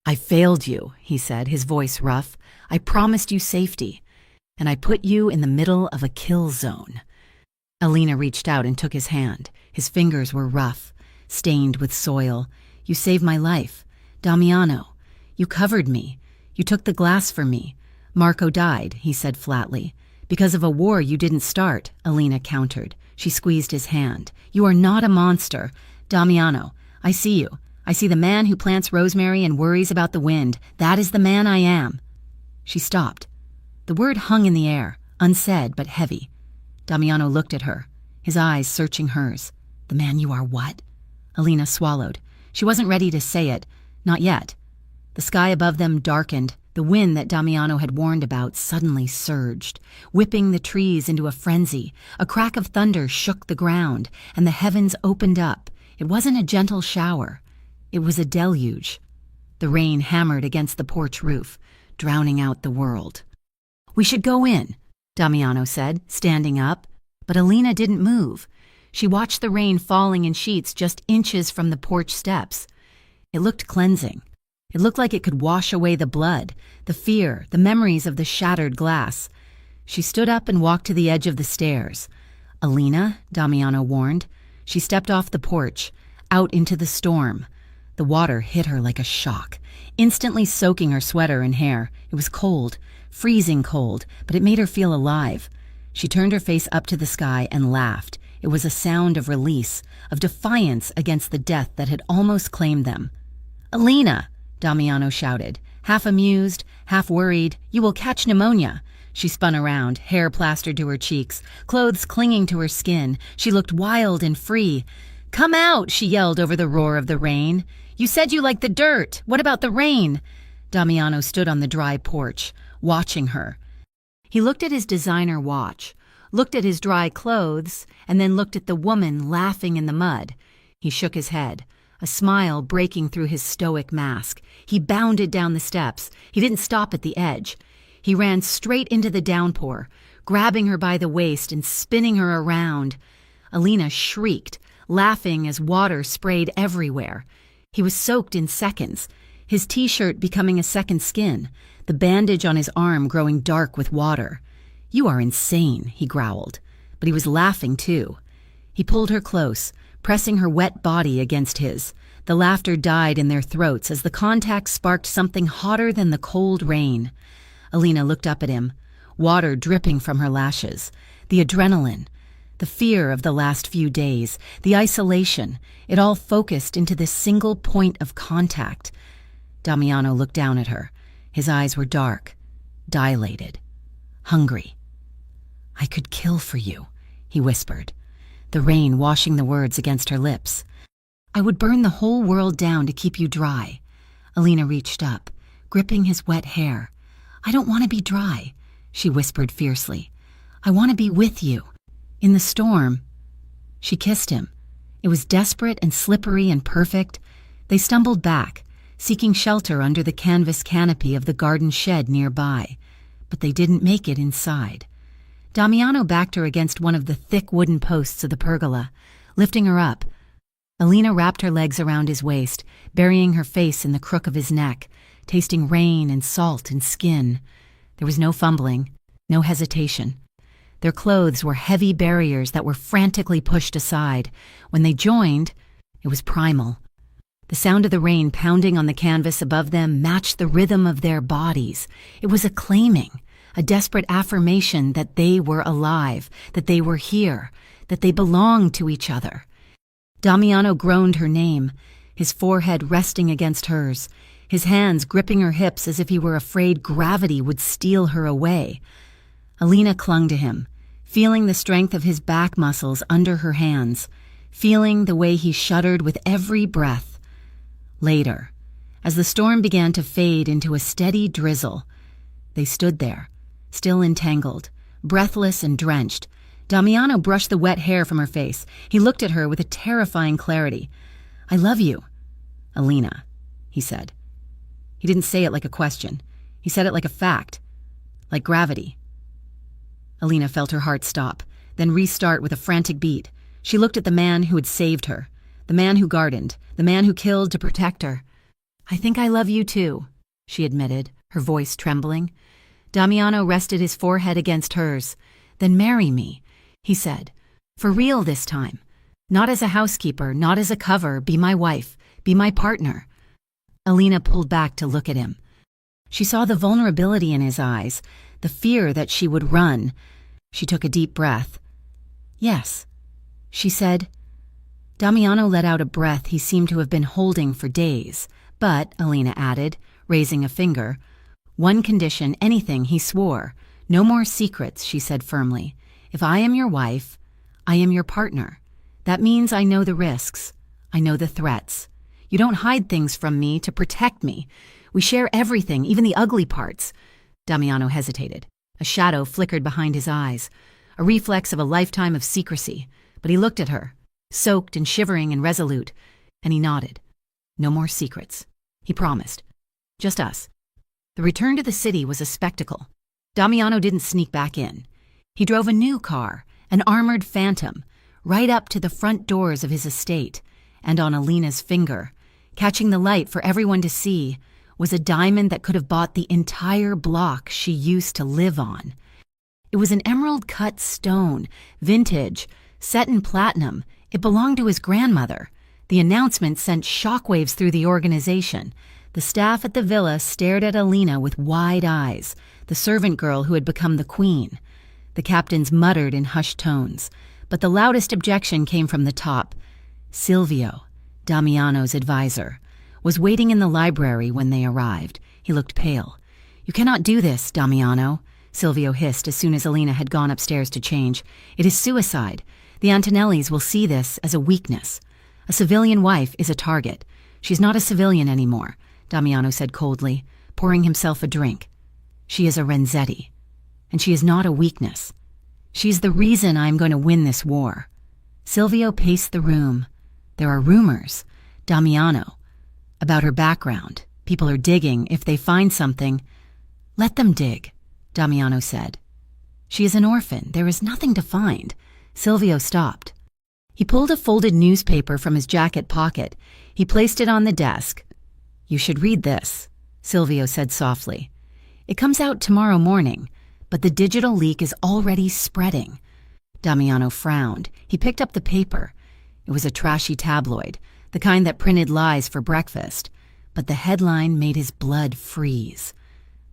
"I failed you," he said, his voice rough. "I promised you safety, and I put you in the middle of a kill zone." Alina reached out and took his hand. His fingers were rough, stained with soil. "You saved my life. Damiano, you covered me. You took the glass for me. Marco died," he said flatly. "Because of a war you didn't start," Alina countered. She squeezed his hand. "You are not a monster. Damiano, I see you. I see the man who plants rosemary and worries about the wind. That is the man I am." She stopped. The word hung in the air, unsaid but heavy. Damiano looked at her, his eyes searching hers. "The man you are what?" Alina swallowed. She wasn't ready to say it. Not yet. The sky above them darkened. The wind that Damiano had warned about suddenly surged, whipping the trees into a frenzy. A crack of thunder shook the ground, and the heavens opened up. It wasn't a gentle shower. It was a deluge. The rain hammered against the porch roof, drowning out the world. "We should go in," Damiano said, standing up. But Alina didn't move. She watched the rain falling in sheets just inches from the porch steps. It looked cleansing. It looked like it could wash away the blood, the fear, the memories of the shattered glass. She stood up and walked to the edge of the stairs. "Alina," Damiano warned. She stepped off the porch, out into the storm. The water hit her like a shock, instantly soaking her sweater and hair. It was cold, freezing cold, but it made her feel alive. She turned her face up to the sky and laughed. It was a sound of release, of defiance against the death that had almost claimed them. "Alina!" Damiano shouted, half amused, half worried. "You will catch pneumonia." She spun around, hair plastered to her cheeks, clothes clinging to her skin. She looked wild and free. "Come out!" she yelled over the roar of the rain. "You said you liked the dirt. What about the rain?" Damiano stood on the dry porch, watching her. He looked at his designer watch, looked at his dry clothes, and then looked at the woman laughing in the mud. He shook his head, a smile breaking through his stoic mask. He bounded down the steps. He didn't stop at the edge. He ran straight into the downpour, grabbing her by the waist and spinning her around. Alina shrieked, laughing as water sprayed everywhere. He was soaked in seconds, his t-shirt becoming a second skin, the bandage on his arm growing dark with water. "You are insane," he growled, but he was laughing too. He pulled her close, pressing her wet body against his. The laughter died in their throats as the contact sparked something hotter than the cold rain. Alina looked up at him, water dripping from her lashes. The adrenaline, the fear of the last few days, the isolation, it all focused into this single point of contact. Damiano looked down at her. His eyes were dark. dilated, hungry. "I could kill for you," he whispered, the rain washing the words against her lips. "I would burn the whole world down to keep you dry." Alina reached up, gripping his wet hair. "I don't want to be dry," she whispered fiercely. "I want to be with you. In the storm." She kissed him. It was desperate and slippery and perfect. They stumbled back, seeking shelter under the canvas canopy of the garden shed nearby, but they didn't make it inside. Damiano backed her against one of the thick wooden posts of the pergola, lifting her up. Alina wrapped her legs around his waist, burying her face in the crook of his neck, tasting rain and salt and skin. There was no fumbling, no hesitation. Their clothes were heavy barriers that were frantically pushed aside. When they joined, it was primal. The sound of the rain pounding on the canvas above them matched the rhythm of their bodies. It was a claiming, a desperate affirmation that they were alive, that they were here, that they belonged to each other. Damiano groaned her name, his forehead resting against hers, his hands gripping her hips as if he were afraid gravity would steal her away. Alina clung to him, feeling the strength of his back muscles under her hands, feeling the way he shuddered with every breath. Later, as the storm began to fade into a steady drizzle, they stood there, still entangled, breathless and drenched. Damiano brushed the wet hair from her face. He looked at her with a terrifying clarity. "I love you, Alina," he said. He didn't say it like a question. He said it like a fact, like gravity. Alina felt her heart stop, then restart with a frantic beat. She looked at the man who had saved her, the man who gardened, the man who killed to protect her. "I think I love you too," she admitted, her voice trembling. Damiano rested his forehead against hers. "Then marry me," he said. "For real this time. Not as a housekeeper, not as a cover. Be my wife. Be my partner." Alina pulled back to look at him. She saw the vulnerability in his eyes, the fear that she would run. She took a deep breath. "Yes," she said. Damiano let out a breath he seemed to have been holding for days. "But," Alina added, raising a finger, "one condition, anything," he swore. "No more secrets," she said firmly. "If I am your wife, I am your partner. That means I know the risks. I know the threats. You don't hide things from me to protect me. We share everything, even the ugly parts." Damiano hesitated. A shadow flickered behind his eyes, a reflex of a lifetime of secrecy. But he looked at her, soaked and shivering and resolute, and he nodded. "No more secrets," he promised. "Just us." The return to the city was a spectacle. Damiano didn't sneak back in. He drove a new car, an armored Phantom, right up to the front doors of his estate, and on Alina's finger, catching the light for everyone to see, was a diamond that could have bought the entire block she used to live on. It was an emerald-cut stone, vintage, set in platinum. It belonged to his grandmother. The announcement sent shockwaves through the organization. The staff at the villa stared at Alina with wide eyes, the servant girl who had become the queen. The captains muttered in hushed tones, but the loudest objection came from the top. Silvio, Damiano's advisor, was waiting in the library when they arrived. He looked pale. "You cannot do this, Damiano," Silvio hissed as soon as Alina had gone upstairs to change. "It is suicide. The Antonellis will see this as a weakness. A civilian wife is a target. She's not a civilian anymore," Damiano said coldly, pouring himself a drink. "She is a Renzetti, and she is not a weakness. She's the reason I'm going to win this war." Silvio paced the room. "There are rumors, Damiano, about her background. People are digging. If they find something—" "Let them dig," Damiano said. "She is an orphan. There is nothing to find." Silvio stopped. He pulled a folded newspaper from his jacket pocket. He placed it on the desk. "You should read this," Silvio said softly. "It comes out tomorrow morning, but the digital leak is already spreading." Damiano frowned. He picked up the paper. It was a trashy tabloid, the kind that printed lies for breakfast. But the headline made his blood freeze.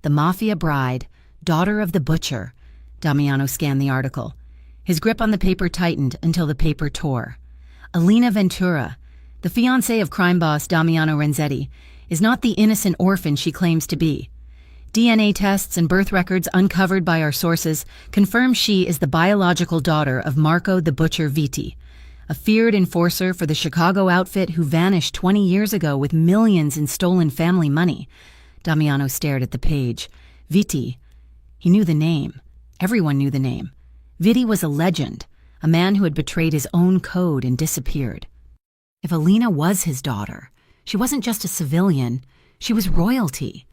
"The Mafia Bride, Daughter of the Butcher." Damiano scanned the article. His grip on the paper tightened until the paper tore. Alina Ventura, the fiancée of crime boss Damiano Renzetti, is not the innocent orphan she claims to be. DNA tests and birth records uncovered by our sources confirm she is the biological daughter of Marco the Butcher Vitti, a feared enforcer for the Chicago outfit who vanished 20 years ago with millions in stolen family money. Damiano stared at the page. Vitti. He knew the name. Everyone knew the name. Vitti was a legend, a man who had betrayed his own code and disappeared. If Alina was his daughter, she wasn't just a civilian, she was royalty.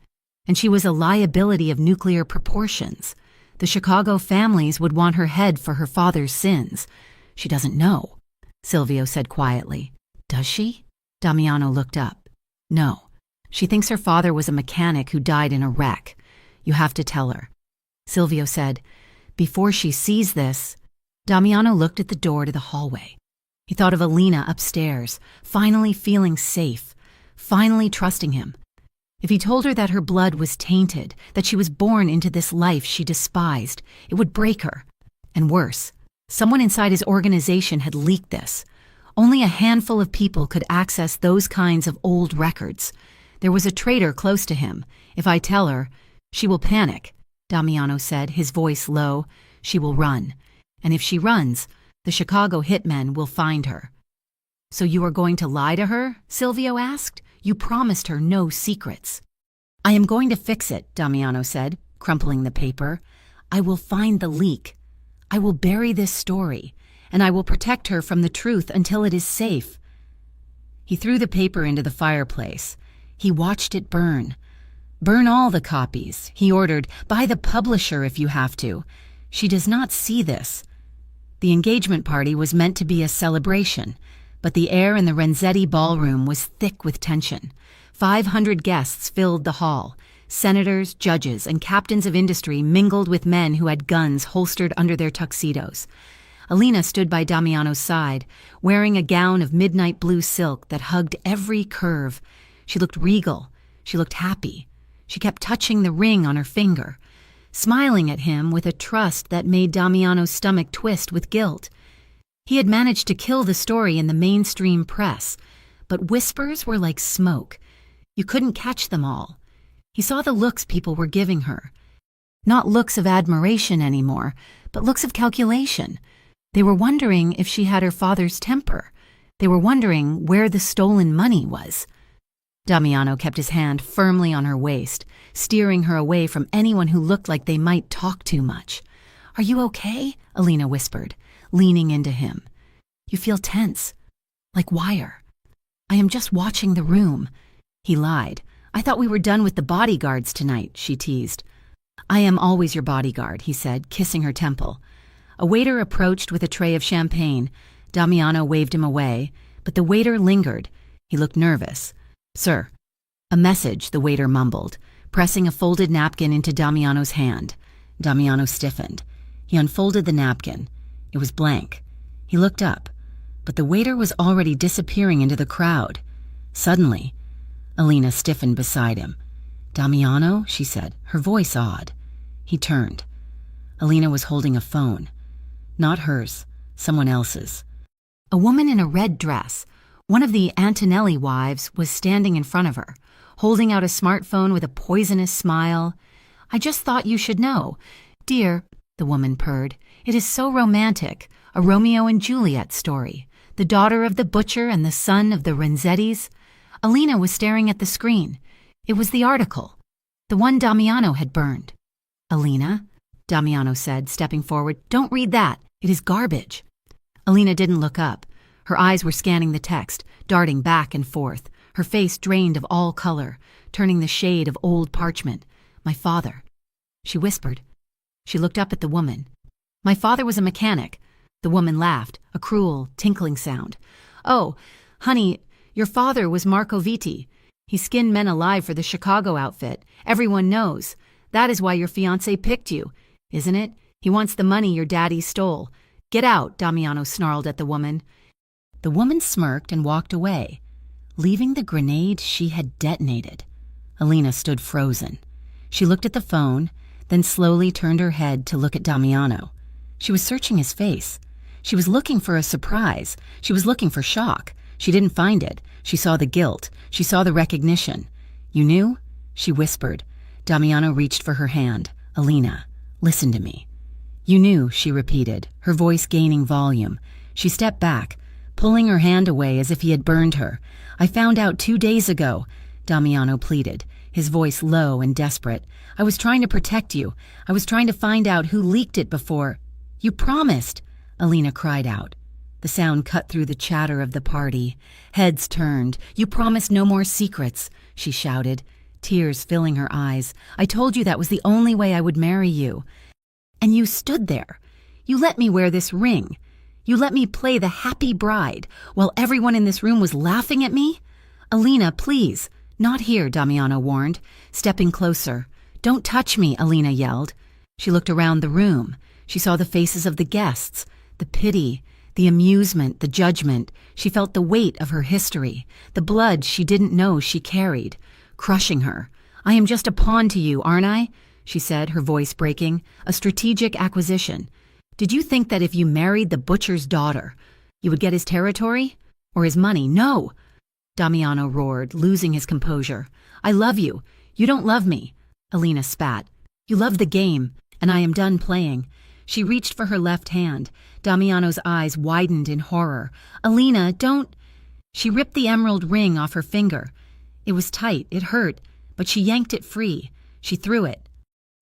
And she was a liability of nuclear proportions. The Chicago families would want her head for her father's sins. She doesn't know, Silvio said quietly. Does she? Damiano looked up. No. She thinks her father was a mechanic who died in a wreck. You have to tell her. Silvio said, before she sees this. Damiano looked at the door to the hallway. He thought of Alina upstairs, finally feeling safe, finally trusting him. If he told her that her blood was tainted, that she was born into this life she despised, it would break her. And worse, someone inside his organization had leaked this. Only a handful of people could access those kinds of old records. There was a traitor close to him. If I tell her, she will panic, Damiano said, his voice low. She will run. And if she runs, the Chicago hitmen will find her. So you are going to lie to her? Silvio asked. You promised her no secrets. I am going to fix it, Damiano said, crumpling the paper. I will find the leak. I will bury this story, and I will protect her from the truth until it is safe. He threw the paper into the fireplace. He watched it burn. Burn all the copies, he ordered. Buy the publisher if you have to. She does not see this. The engagement party was meant to be a celebration, but the air in the Renzetti ballroom was thick with tension. 500 guests filled the hall. Senators, judges, and captains of industry mingled with men who had guns holstered under their tuxedos. Alina stood by Damiano's side, wearing a gown of midnight blue silk that hugged every curve. She looked regal. She looked happy. She kept touching the ring on her finger, smiling at him with a trust that made Damiano's stomach twist with guilt. He had managed to kill the story in the mainstream press, but whispers were like smoke. You couldn't catch them all. He saw the looks people were giving her. Not looks of admiration anymore, but looks of calculation. They were wondering if she had her father's temper. They were wondering where the stolen money was. Damiano kept his hand firmly on her waist, steering her away from anyone who looked like they might talk too much. Are you okay? Alina whispered, leaning into him. You feel tense, like wire. I am just watching the room. He lied. I thought we were done with the bodyguards tonight, she teased. I am always your bodyguard, he said, kissing her temple. A waiter approached with a tray of champagne. Damiano waved him away, but the waiter lingered. He looked nervous. Sir. A message, the waiter mumbled, pressing a folded napkin into Damiano's hand. Damiano stiffened. He unfolded the napkin. It was blank. He looked up, but the waiter was already disappearing into the crowd. Suddenly, Alina stiffened beside him. Damiano, she said, her voice awed. He turned. Alina was holding a phone. Not hers, someone else's. A woman in a red dress, one of the Antonelli wives, was standing in front of her, holding out a smartphone with a poisonous smile. I just thought you should know. Dear, the woman purred, it is so romantic, a Romeo and Juliet story. The daughter of the butcher and the son of the Renzettis. Alina was staring at the screen. It was the article, the one Damiano had burned. Alina, Damiano said, stepping forward, don't read that. It is garbage. Alina didn't look up. Her eyes were scanning the text, darting back and forth, her face drained of all color, turning the shade of old parchment. My father. She whispered. She looked up at the woman. My father was a mechanic. The woman laughed, a cruel, tinkling sound. Oh, honey, your father was Marco Vitti. He skinned men alive for the Chicago outfit. Everyone knows. That is why your fiancé picked you, isn't it? He wants the money your daddy stole. Get out, Damiano snarled at the woman. The woman smirked and walked away, leaving the grenade she had detonated. Alina stood frozen. She looked at the phone, then slowly turned her head to look at Damiano. She was searching his face. She was looking for a surprise. She was looking for shock. She didn't find it. She saw the guilt. She saw the recognition. You knew? She whispered. Damiano reached for her hand. "Alina, listen to me." "You knew," she repeated, her voice gaining volume. She stepped back, pulling her hand away as if he had burned her. "I found out 2 days ago," Damiano pleaded, his voice low and desperate. "I was trying to protect you. I was trying to find out who leaked it before." "You promised," Alina cried out. The sound cut through the chatter of the party. Heads turned. "You promised no more secrets," she shouted, tears filling her eyes. "I told you that was the only way I would marry you. And you stood there. You let me wear this ring. You let me play the happy bride while everyone in this room was laughing at me? Alina, please." "Not here," Damiano warned, stepping closer. "Don't touch me," Alina yelled. She looked around the room. She saw the faces of the guests, the pity, the amusement, the judgment. She felt the weight of her history, the blood she didn't know she carried, crushing her. "I am just a pawn to you, aren't I?" she said, her voice breaking. "A strategic acquisition. Did you think that if you married the butcher's daughter, you would get his territory? Or his money? No!" Damiano roared, losing his composure. "I love you. You don't love me." Alina spat. "You love the game, and I am done playing." She reached for her left hand. Damiano's eyes widened in horror. "Alina, don't—" She ripped the emerald ring off her finger. It was tight, it hurt, but she yanked it free. She threw it.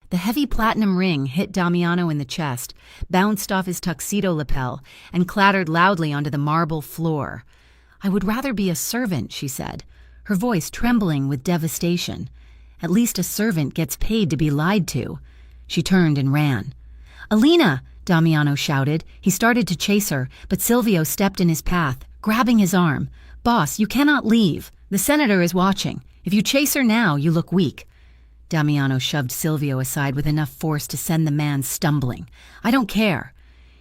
The heavy platinum ring hit Damiano in the chest, bounced off his tuxedo lapel, and clattered loudly onto the marble floor. "I would rather be a servant," she said, her voice trembling with devastation. "At least a servant gets paid to be lied to." She turned and ran. "Alina!" Damiano shouted. He started to chase her, but Silvio stepped in his path, grabbing his arm. "Boss, you cannot leave. The senator is watching. If you chase her now, you look weak." Damiano shoved Silvio aside with enough force to send the man stumbling. "I don't care."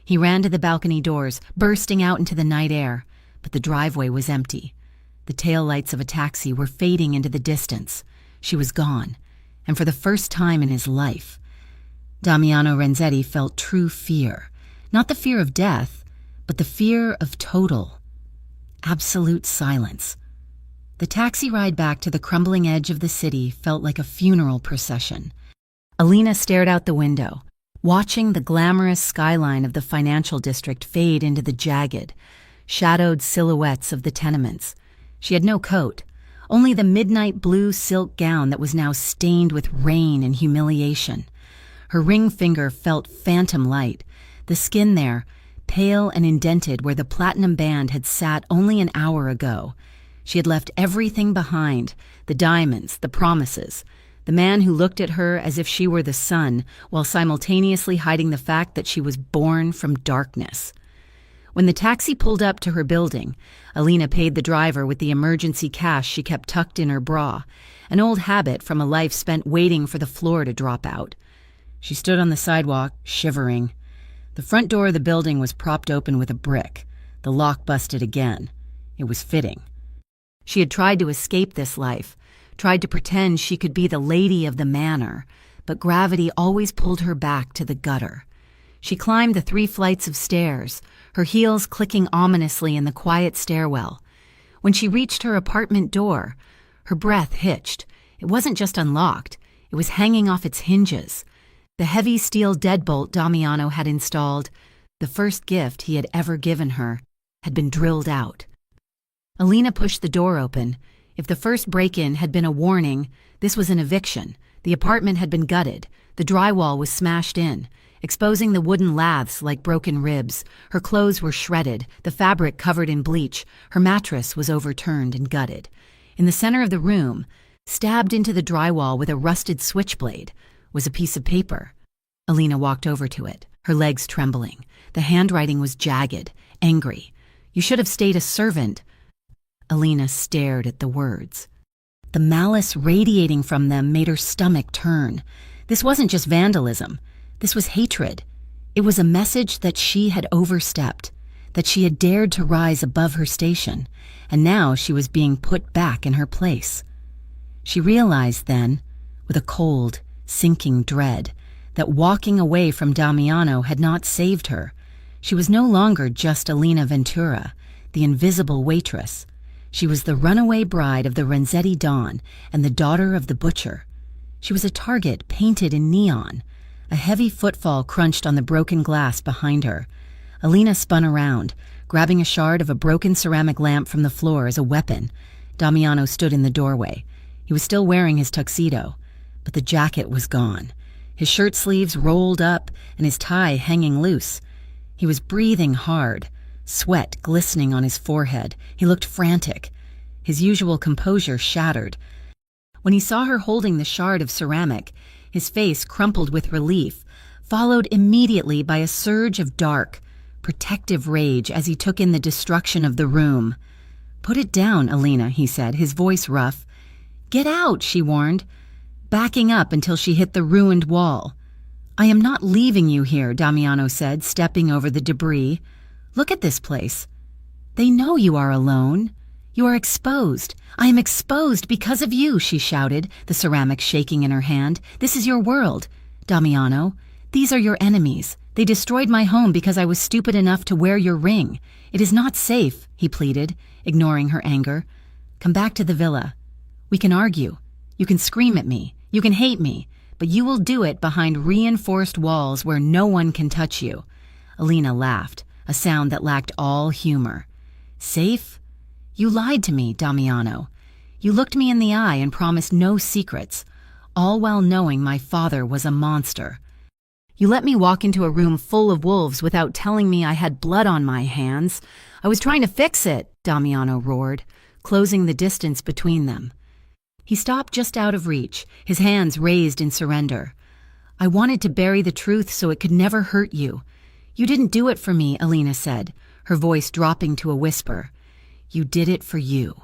He ran to the balcony doors, bursting out into the night air, but the driveway was empty. The taillights of a taxi were fading into the distance. She was gone, and for the first time in his life, Damiano Renzetti felt true fear. Not the fear of death, but the fear of total, absolute silence. The taxi ride back to the crumbling edge of the city felt like a funeral procession. Alina stared out the window, watching the glamorous skyline of the financial district fade into the jagged, shadowed silhouettes of the tenements. She had no coat, only the midnight blue silk gown that was now stained with rain and humiliation. Her ring finger felt phantom light, the skin there, pale and indented where the platinum band had sat only an hour ago. She had left everything behind, the diamonds, the promises, the man who looked at her as if she were the sun, while simultaneously hiding the fact that she was born from darkness. When the taxi pulled up to her building, Alina paid the driver with the emergency cash she kept tucked in her bra, an old habit from a life spent waiting for the floor to drop out. She stood on the sidewalk, shivering. The front door of the building was propped open with a brick. The lock busted again. It was fitting. She had tried to escape this life, tried to pretend she could be the lady of the manor, but gravity always pulled her back to the gutter. She climbed the 3 flights of stairs, her heels clicking ominously in the quiet stairwell. When she reached her apartment door, her breath hitched. It wasn't just unlocked, it was hanging off its hinges. The heavy steel deadbolt Damiano had installed, the first gift he had ever given her, had been drilled out. Alina pushed the door open. If the first break-in had been a warning, this was an eviction. The apartment had been gutted. The drywall was smashed in, exposing the wooden laths like broken ribs. Her clothes were shredded, the fabric covered in bleach. Her mattress was overturned and gutted. In the center of the room, stabbed into the drywall with a rusted switchblade, was a piece of paper. Alina walked over to it, her legs trembling. The handwriting was jagged, angry. "You should have stayed a servant." Alina stared at the words. The malice radiating from them made her stomach turn. This wasn't just vandalism. This was hatred. It was a message that she had overstepped, that she had dared to rise above her station, and now she was being put back in her place. She realized then, with a cold, sinking dread, that walking away from Damiano had not saved her. She was no longer just Alina Ventura, the invisible waitress. She was the runaway bride of the Renzetti Dawn and the daughter of the butcher. She was a target painted in neon. A heavy footfall crunched on the broken glass behind her. Alina spun around, grabbing a shard of a broken ceramic lamp from the floor as a weapon. Damiano stood in the doorway. He was still wearing his tuxedo, but the jacket was gone. His shirt sleeves rolled up and his tie hanging loose. He was breathing hard, sweat glistening on his forehead. He looked frantic. His usual composure shattered. When he saw her holding the shard of ceramic, his face crumpled with relief, followed immediately by a surge of dark, protective rage as he took in the destruction of the room. "Put it down, Alina," he said, his voice rough. "Get out," she warned, backing up until she hit the ruined wall. "I am not leaving you here," Damiano said, stepping over the debris. "Look at this place. They know you are alone. You are exposed. I am exposed because of you," she shouted, the ceramic shaking in her hand. "This is your world, Damiano. These are your enemies. They destroyed my home because I was stupid enough to wear your ring. It is not safe," he pleaded, ignoring her anger. "Come back to the villa. We can argue. You can scream at me. You can hate me. But you will do it behind reinforced walls where no one can touch you." Alina laughed, a sound that lacked all humor. "Safe? You lied to me, Damiano. You looked me in the eye and promised no secrets, all while knowing my father was a monster. You let me walk into a room full of wolves without telling me I had blood on my hands. I was trying to fix it," Damiano roared, closing the distance between them. He stopped just out of reach, his hands raised in surrender. "I wanted to bury the truth so it could never hurt you. You didn't do it for me," Alina said, her voice dropping to a whisper. "You did it for you.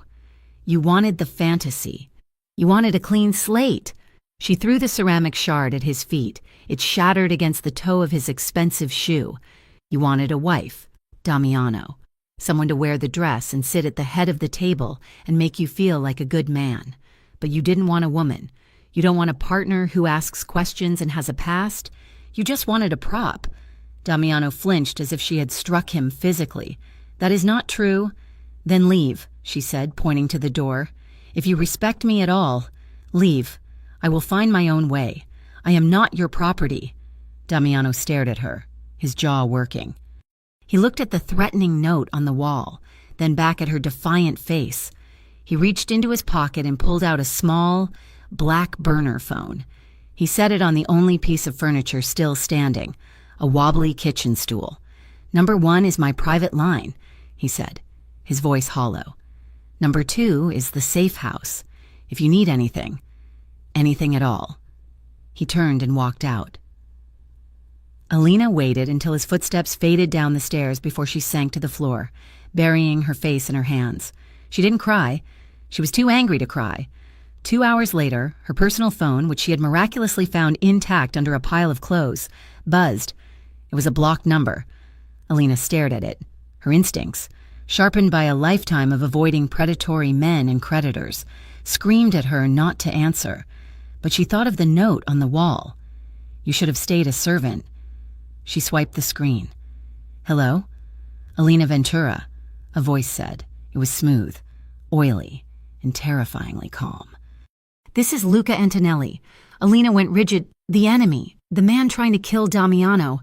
You wanted the fantasy. You wanted a clean slate." She threw the ceramic shard at his feet. It shattered against the toe of his expensive shoe. "You wanted a wife, Damiano. Someone to wear the dress and sit at the head of the table and make you feel like a good man. But you didn't want a woman. You don't want a partner who asks questions and has a past. You just wanted a prop." Damiano flinched as if she had struck him physically. "That is not true." "Then leave," she said, pointing to the door. "If you respect me at all, leave. I will find my own way. I am not your property." Damiano stared at her, his jaw working. He looked at the threatening note on the wall, then back at her defiant face. He reached into his pocket and pulled out a small, black burner phone. He set it on the only piece of furniture still standing, a wobbly kitchen stool. "Number 1 is my private line," he said, his voice hollow. "Number 2 is the safe house, if you need anything at all." He turned and walked out. Alina waited until his footsteps faded down the stairs before she sank to the floor, burying her face in her hands. She didn't cry. She was too angry to cry. 2 hours later, her personal phone, which she had miraculously found intact under a pile of clothes, buzzed. It was a blocked number. Alina stared at it. Her instincts, sharpened by a lifetime of avoiding predatory men and creditors, screamed at her not to answer. But she thought of the note on the wall. "You should have stayed a servant." She swiped the screen. "Hello?" "Alina Ventura," a voice said. It was smooth, oily, and terrifyingly calm. "This is Luca Antonelli." Alina went rigid. "The enemy, the man trying to kill Damiano.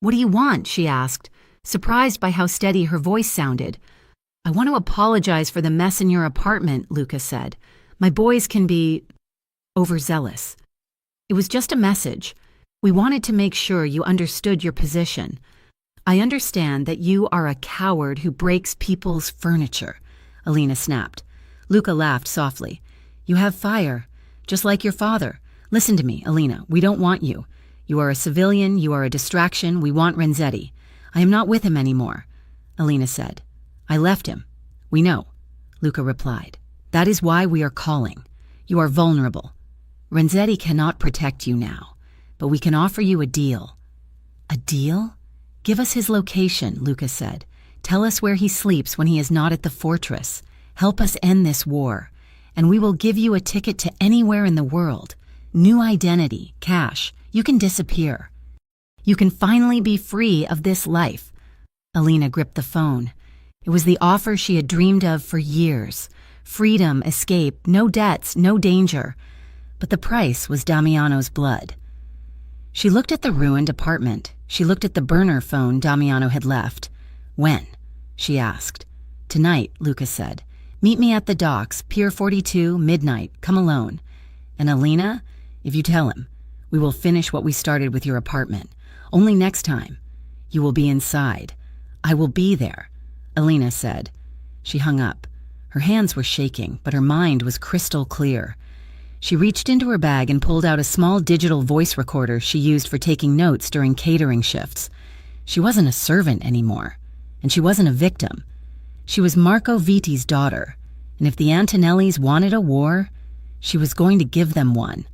What do you want?" she asked, surprised by how steady her voice sounded. "I want to apologize for the mess in your apartment," Luca said. "My boys can be overzealous. It was just a message. We wanted to make sure you understood your position. I understand that you are a coward who breaks people's furniture," Alina snapped. Luca laughed softly. "You have fire, just like your father. Listen to me, Alina, we don't want you. You are a civilian, you are a distraction, we want Renzetti. I am not with him anymore," Alina said. "I left him. We know," Luca replied. "That is why we are calling. You are vulnerable. Renzetti cannot protect you now, but we can offer you a deal." "A deal? Give us his location," Luca said. "Tell us where he sleeps when he is not at the fortress. Help us end this war, and we will give you a ticket to anywhere in the world. New identity, cash. You can disappear. You can finally be free of this life." Alina gripped the phone. It was the offer she had dreamed of for years. Freedom, escape, no debts, no danger. but the price was Damiano's blood. She looked at the ruined apartment. She looked at the burner phone Damiano had left. "When?" she asked. "Tonight," Lucas said. "Meet me at the docks, Pier 42, midnight. Come alone. And Alina, if you tell him, we will finish what we started with your apartment. Only next time. You will be inside. I will be there," Alina said. She hung up. Her hands were shaking, but her mind was crystal clear. She reached into her bag and pulled out a small digital voice recorder she used for taking notes during catering shifts. She wasn't a servant anymore, and she wasn't a victim. She was Marco Vitti's daughter, and if the Antonellis wanted a war, she was going to give them one.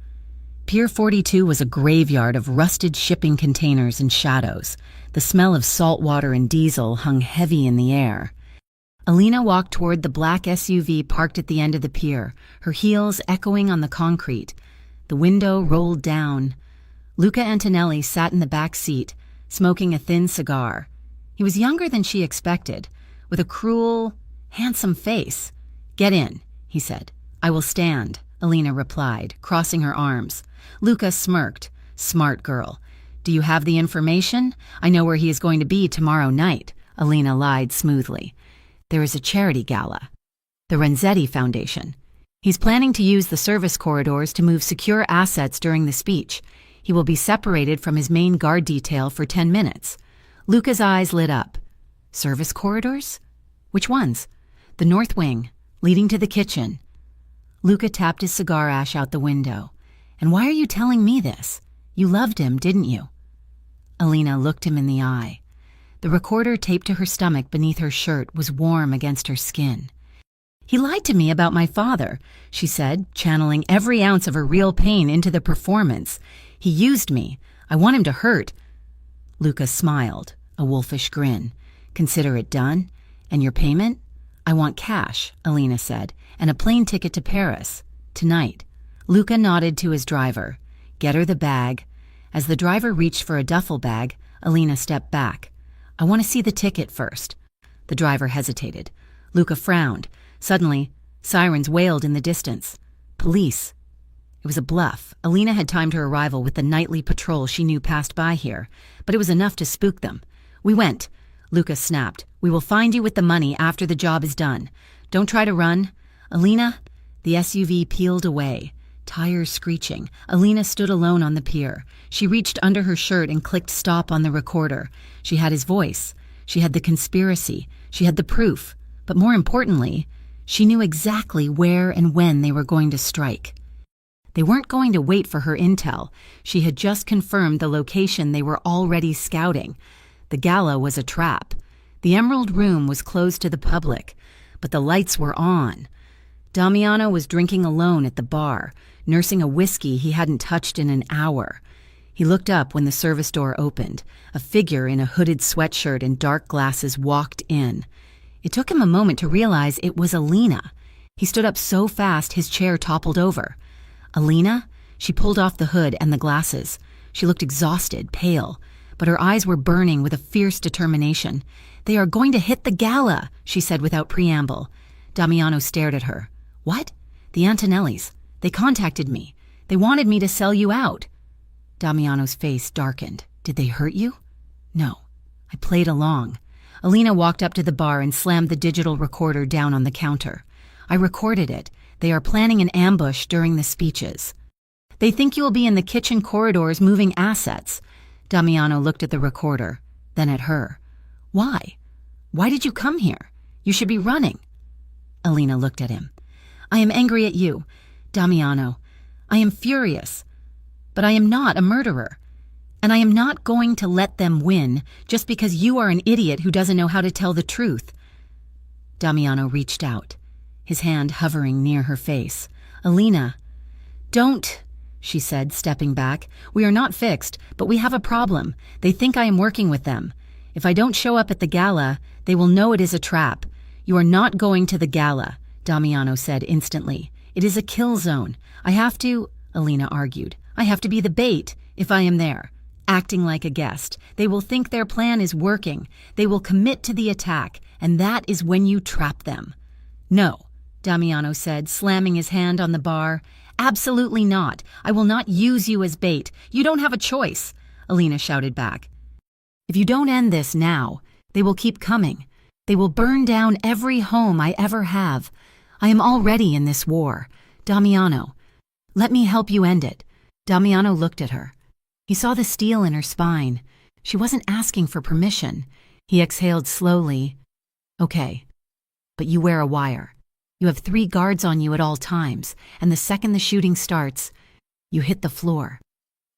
Pier 42 was a graveyard of rusted shipping containers and shadows. The smell of salt water and diesel hung heavy in the air. Alina walked toward the black SUV parked at the end of the pier, her heels echoing on the concrete. The window rolled down. Luca Antonelli sat in the back seat, smoking a thin cigar. He was younger than she expected, with a cruel, handsome face. "Get in," he said. "I will stand," Alina replied, crossing her arms. Luca smirked. "Smart girl. Do you have the information? I know where he is going to be tomorrow night," Alina lied smoothly. "There is a charity gala. The Renzetti Foundation. He's planning to use the service corridors to move secure assets during the speech. He will be separated from his main guard detail for 10 minutes. Luca's eyes lit up. "Service corridors? Which ones?" "The north wing, leading to the kitchen." Luca tapped his cigar ash out the window. "And why are you telling me this? You loved him, didn't you?" Alina looked him in the eye. The recorder taped to her stomach beneath her shirt was warm against her skin. "He lied to me about my father," she said, channeling every ounce of her real pain into the performance. "He used me. I want him to hurt." Luca smiled, a wolfish grin. "Consider it done? And your payment?" "I want cash," Alina said, "and a plane ticket to Paris. Tonight." Luca nodded to his driver. "Get her the bag." As the driver reached for a duffel bag, Alina stepped back. "I want to see the ticket first." The driver hesitated. Luca frowned. Suddenly, sirens wailed in the distance. Police. It was a bluff. Alina had timed her arrival with the nightly patrol she knew passed by here, but it was enough to spook them. "We went," Luca snapped. "We will find you with the money after the job is done. Don't try to run." "Alina?" The SUV peeled away. Tires screeching. Alina stood alone on the pier. She reached under her shirt and clicked stop on the recorder. She had his voice. She had the conspiracy. She had the proof. But more importantly, she knew exactly where and when they were going to strike. They weren't going to wait for her intel. She had just confirmed the location they were already scouting. The gala was a trap. The Emerald Room was closed to the public, but the lights were on. Damiano was drinking alone at the bar, nursing a whiskey he hadn't touched in an hour. He looked up when the service door opened. A figure in a hooded sweatshirt and dark glasses walked in. It took him a moment to realize it was Alina. He stood up so fast his chair toppled over. "Alina?" She pulled off the hood and the glasses. She looked exhausted, pale, but her eyes were burning with a fierce determination. "They are going to hit the gala," she said without preamble. Damiano stared at her. "What?" "The Antonellis. They contacted me. They wanted me to sell you out." Damiano's face darkened. "Did they hurt you?" "No. I played along." Alina walked up to the bar and slammed the digital recorder down on the counter. "I recorded it. They are planning an ambush during the speeches. They think you will be in the kitchen corridors moving assets." Damiano looked at the recorder, then at her. "Why? Why did you come here? You should be running." Alina looked at him. "I am angry at you, Damiano. I am furious. But I am not a murderer. And I am not going to let them win just because you are an idiot who doesn't know how to tell the truth." Damiano reached out, his hand hovering near her face. "Alina." "Don't," she said, stepping back. "We are not fixed, but we have a problem. They think I am working with them. If I don't show up at the gala, they will know it is a trap. You are not going to the gala," Damiano said instantly. "It is a kill zone. I have to," Alina argued. "I have to be the bait if I am there, acting like a guest. They will think their plan is working. They will commit to the attack, and that is when you trap them." "No," Damiano said, slamming his hand on the bar. Absolutely not. I will not use you as bait. You don't have a choice, Alina shouted back. If you don't end this now, they will keep coming. They will burn down every home I ever have. I am already in this war. Damiano, let me help you end it. Damiano looked at her. He saw the steel in her spine. She wasn't asking for permission. He exhaled slowly. Okay, but you wear a wire. You have 3 guards on you at all times, and the second the shooting starts, you hit the floor.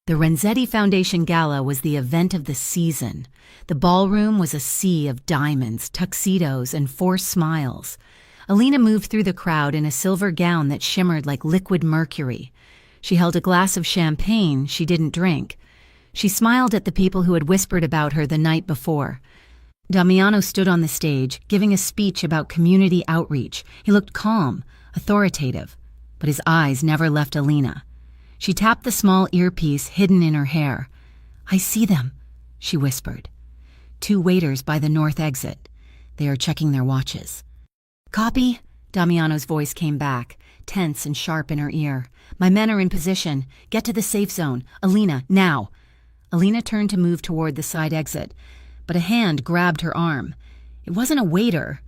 The Renzetti Foundation Gala was the event of the season. The ballroom was a sea of diamonds, tuxedos, and forced smiles. Alina moved through the crowd in a silver gown that shimmered like liquid mercury. She held a glass of champagne she didn't drink. She smiled at the people who had whispered about her the night before. Damiano stood on the stage, giving a speech about community outreach. He looked calm, authoritative, but his eyes never left Alina. She tapped the small earpiece hidden in her hair. I see them, she whispered. 2 waiters by the north exit. They are checking their watches. Copy? Damiano's voice came back, tense and sharp in her ear. My men are in position. Get to the safe zone. Alina, now. Alina turned to move toward the side exit, but a hand grabbed her arm. It wasn't a waiter.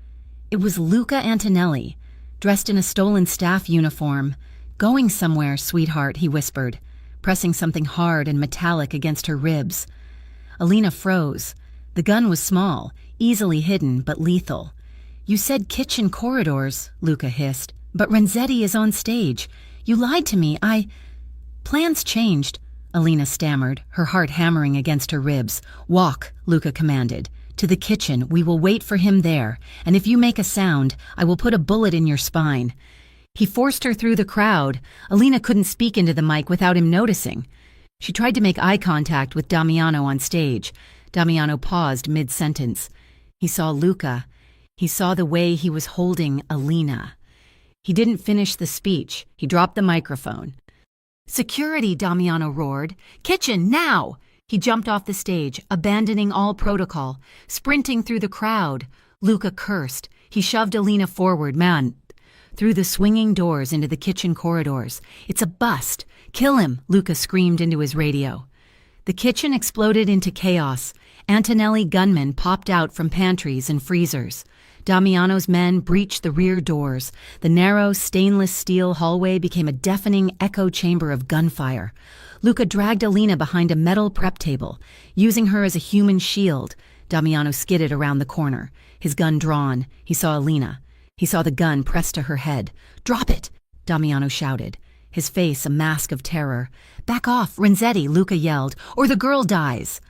It was Luca Antonelli, dressed in a stolen staff uniform. Going somewhere, sweetheart, he whispered, pressing something hard and metallic against her ribs. Alina froze. The gun was small, easily hidden, but lethal. You said kitchen corridors, Luca hissed, but Renzetti is on stage. You lied to me. Plans changed, Alina stammered, her heart hammering against her ribs. Walk, Luca commanded. To the kitchen. We will wait for him there, and if you make a sound, I will put a bullet in your spine. He forced her through the crowd. Alina couldn't speak into the mic without him noticing. She tried to make eye contact with Damiano on stage. Damiano paused mid-sentence. He saw Luca. He saw the way he was holding Alina. He didn't finish the speech. He dropped the microphone. Security, Damiano roared. Kitchen, now! He jumped off the stage, abandoning all protocol, sprinting through the crowd. Luca cursed. He shoved Alina forward. Man, through the swinging doors into the kitchen corridors. It's a bust. Kill him, Luca screamed into his radio. The kitchen exploded into chaos. Antonelli gunmen popped out from pantries and freezers. Damiano's men breached the rear doors. The narrow, stainless steel hallway became a deafening echo chamber of gunfire. Luca dragged Alina behind a metal prep table, using her as a human shield. Damiano skidded around the corner, his gun drawn. He saw Alina. He saw the gun pressed to her head. Drop it, Damiano shouted, his face a mask of terror. Back off, Renzetti, Luca yelled, or the girl dies.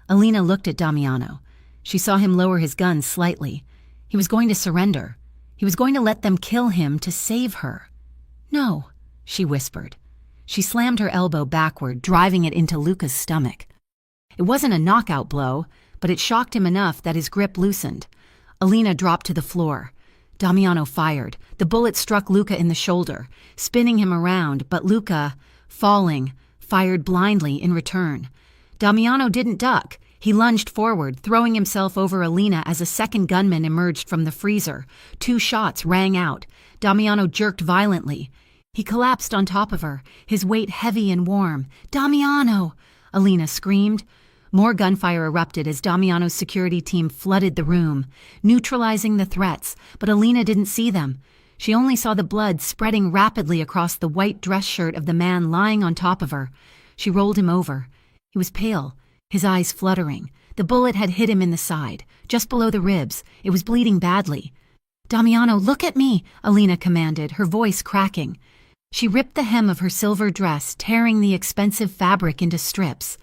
Alina looked at Damiano. She saw him lower his gun slightly. He was going to surrender. He was going to let them kill him to save her. No, she whispered. She slammed her elbow backward, driving it into Luca's stomach. It wasn't a knockout blow, but it shocked him enough that his grip loosened. Alina dropped to the floor. Damiano fired. The bullet struck Luca in the shoulder, spinning him around, but Luca, falling, fired blindly in return. Damiano didn't duck. He lunged forward, throwing himself over Alina as a second gunman emerged from the freezer. 2 shots rang out. Damiano jerked violently. He collapsed on top of her, his weight heavy and warm. Damiano! Alina screamed. More gunfire erupted as Damiano's security team flooded the room, neutralizing the threats, but Alina didn't see them. She only saw the blood spreading rapidly across the white dress shirt of the man lying on top of her. She rolled him over. He was pale, his eyes fluttering. The bullet had hit him in the side, just below the ribs. It was bleeding badly. Damiano, look at me, Alina commanded, her voice cracking. She ripped the hem of her silver dress, tearing the expensive fabric into strips.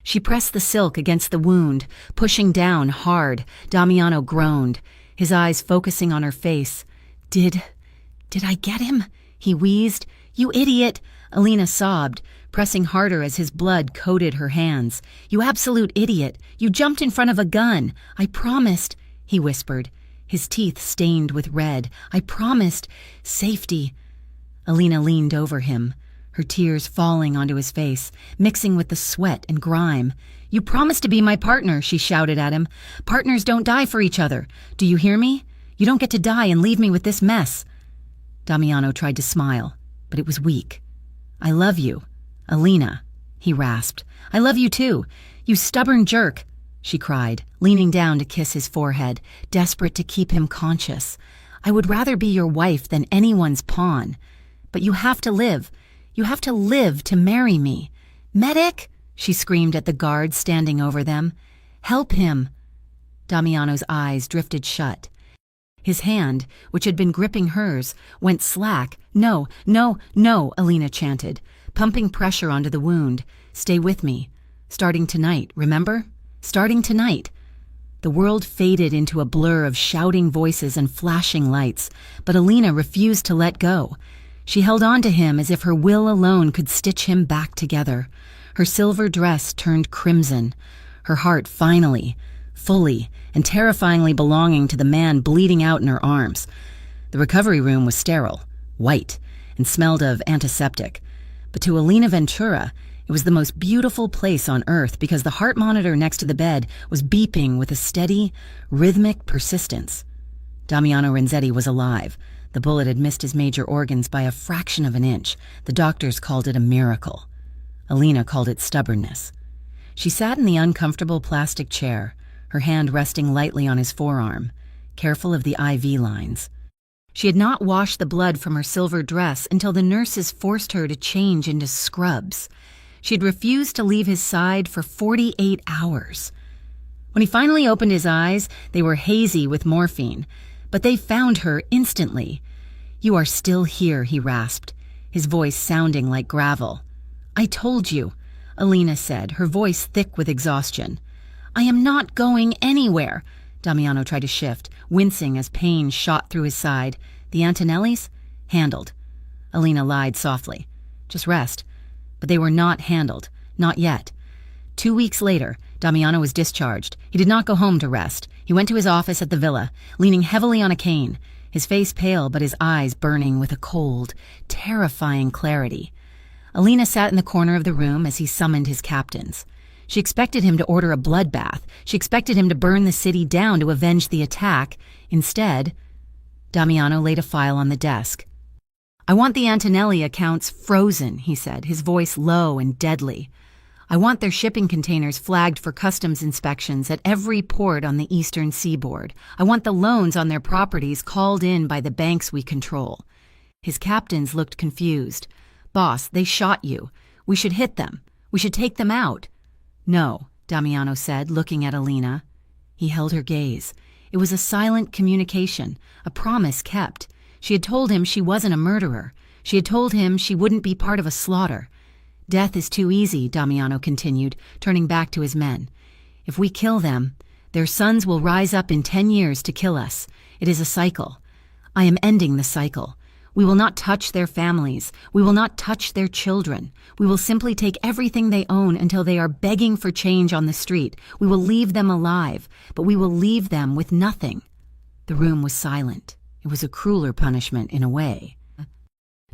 She pressed the silk against the wound, pushing down hard. Damiano groaned, his eyes focusing on her face. Did I get him? He wheezed. You idiot! Alina sobbed, pressing harder as his blood coated her hands. You absolute idiot! You jumped in front of a gun! I promised, he whispered, his teeth stained with red. I promised safety. Alina leaned over him, her tears falling onto his face, mixing with the sweat and grime. You promised to be my partner, she shouted at him. Partners don't die for each other. Do you hear me? You don't get to die and leave me with this mess. Damiano tried to smile, but it was weak, I love you. Alina, he rasped. I love you too. You stubborn jerk, she cried, leaning down to kiss his forehead, desperate to keep him conscious. I would rather be your wife than anyone's pawn. But you have to live. You have to live to marry me. Medic, she screamed at the guard standing over them. Help him. Damiano's eyes drifted shut. His hand, which had been gripping hers, went slack. No, no, no, Alina chanted, pumping pressure onto the wound. Stay with me. Starting tonight, remember? Starting tonight. The world faded into a blur of shouting voices and flashing lights, but Alina refused to let go. She held on to him as if her will alone could stitch him back together. Her silver dress turned crimson. Her heart finally, fully, and terrifyingly belonging to the man bleeding out in her arms. The recovery room was sterile, white, and smelled of antiseptic. But to Alina Ventura, it was the most beautiful place on earth because the heart monitor next to the bed was beeping with a steady, rhythmic persistence. Damiano Renzetti was alive. The bullet had missed his major organs by a fraction of an inch. The doctors called it a miracle. Alina called it stubbornness. She sat in the uncomfortable plastic chair, her hand resting lightly on his forearm, careful of the IV lines. She had not washed the blood from her silver dress until the nurses forced her to change into scrubs. She had refused to leave his side for 48 hours. When he finally opened his eyes, they were hazy with morphine, but they found her instantly. You are still here, he rasped, his voice sounding like gravel. I told you, Alina said, her voice thick with exhaustion. I am not going anywhere. Damiano tried to shift, wincing as pain shot through his side. The Antonellis? Handled. Alina lied softly. Just rest. But they were not handled. Not yet. 2 weeks later, Damiano was discharged. He did not go home to rest. He went to his office at the villa, leaning heavily on a cane, his face pale but his eyes burning with a cold, terrifying clarity. Alina sat in the corner of the room as he summoned his captains. She expected him to order a bloodbath. She expected him to burn the city down to avenge the attack. Instead, Damiano laid a file on the desk. I want the Antonelli accounts frozen, he said, his voice low and deadly. I want their shipping containers flagged for customs inspections at every port on the eastern seaboard. I want the loans on their properties called in by the banks we control. His captains looked confused. Boss, they shot you. We should hit them. We should take them out. No, Damiano said, looking at Alina. He held her gaze. It was a silent communication, a promise kept. She had told him she wasn't a murderer. She had told him she wouldn't be part of a slaughter. Death is too easy, Damiano continued, turning back to his men. If we kill them, their sons will rise up in 10 years to kill us. It is a cycle. I am ending the cycle. We will not touch their families. We will not touch their children. We will simply take everything they own until they are begging for change on the street. We will leave them alive, but we will leave them with nothing. The room was silent. It was a crueler punishment in a way.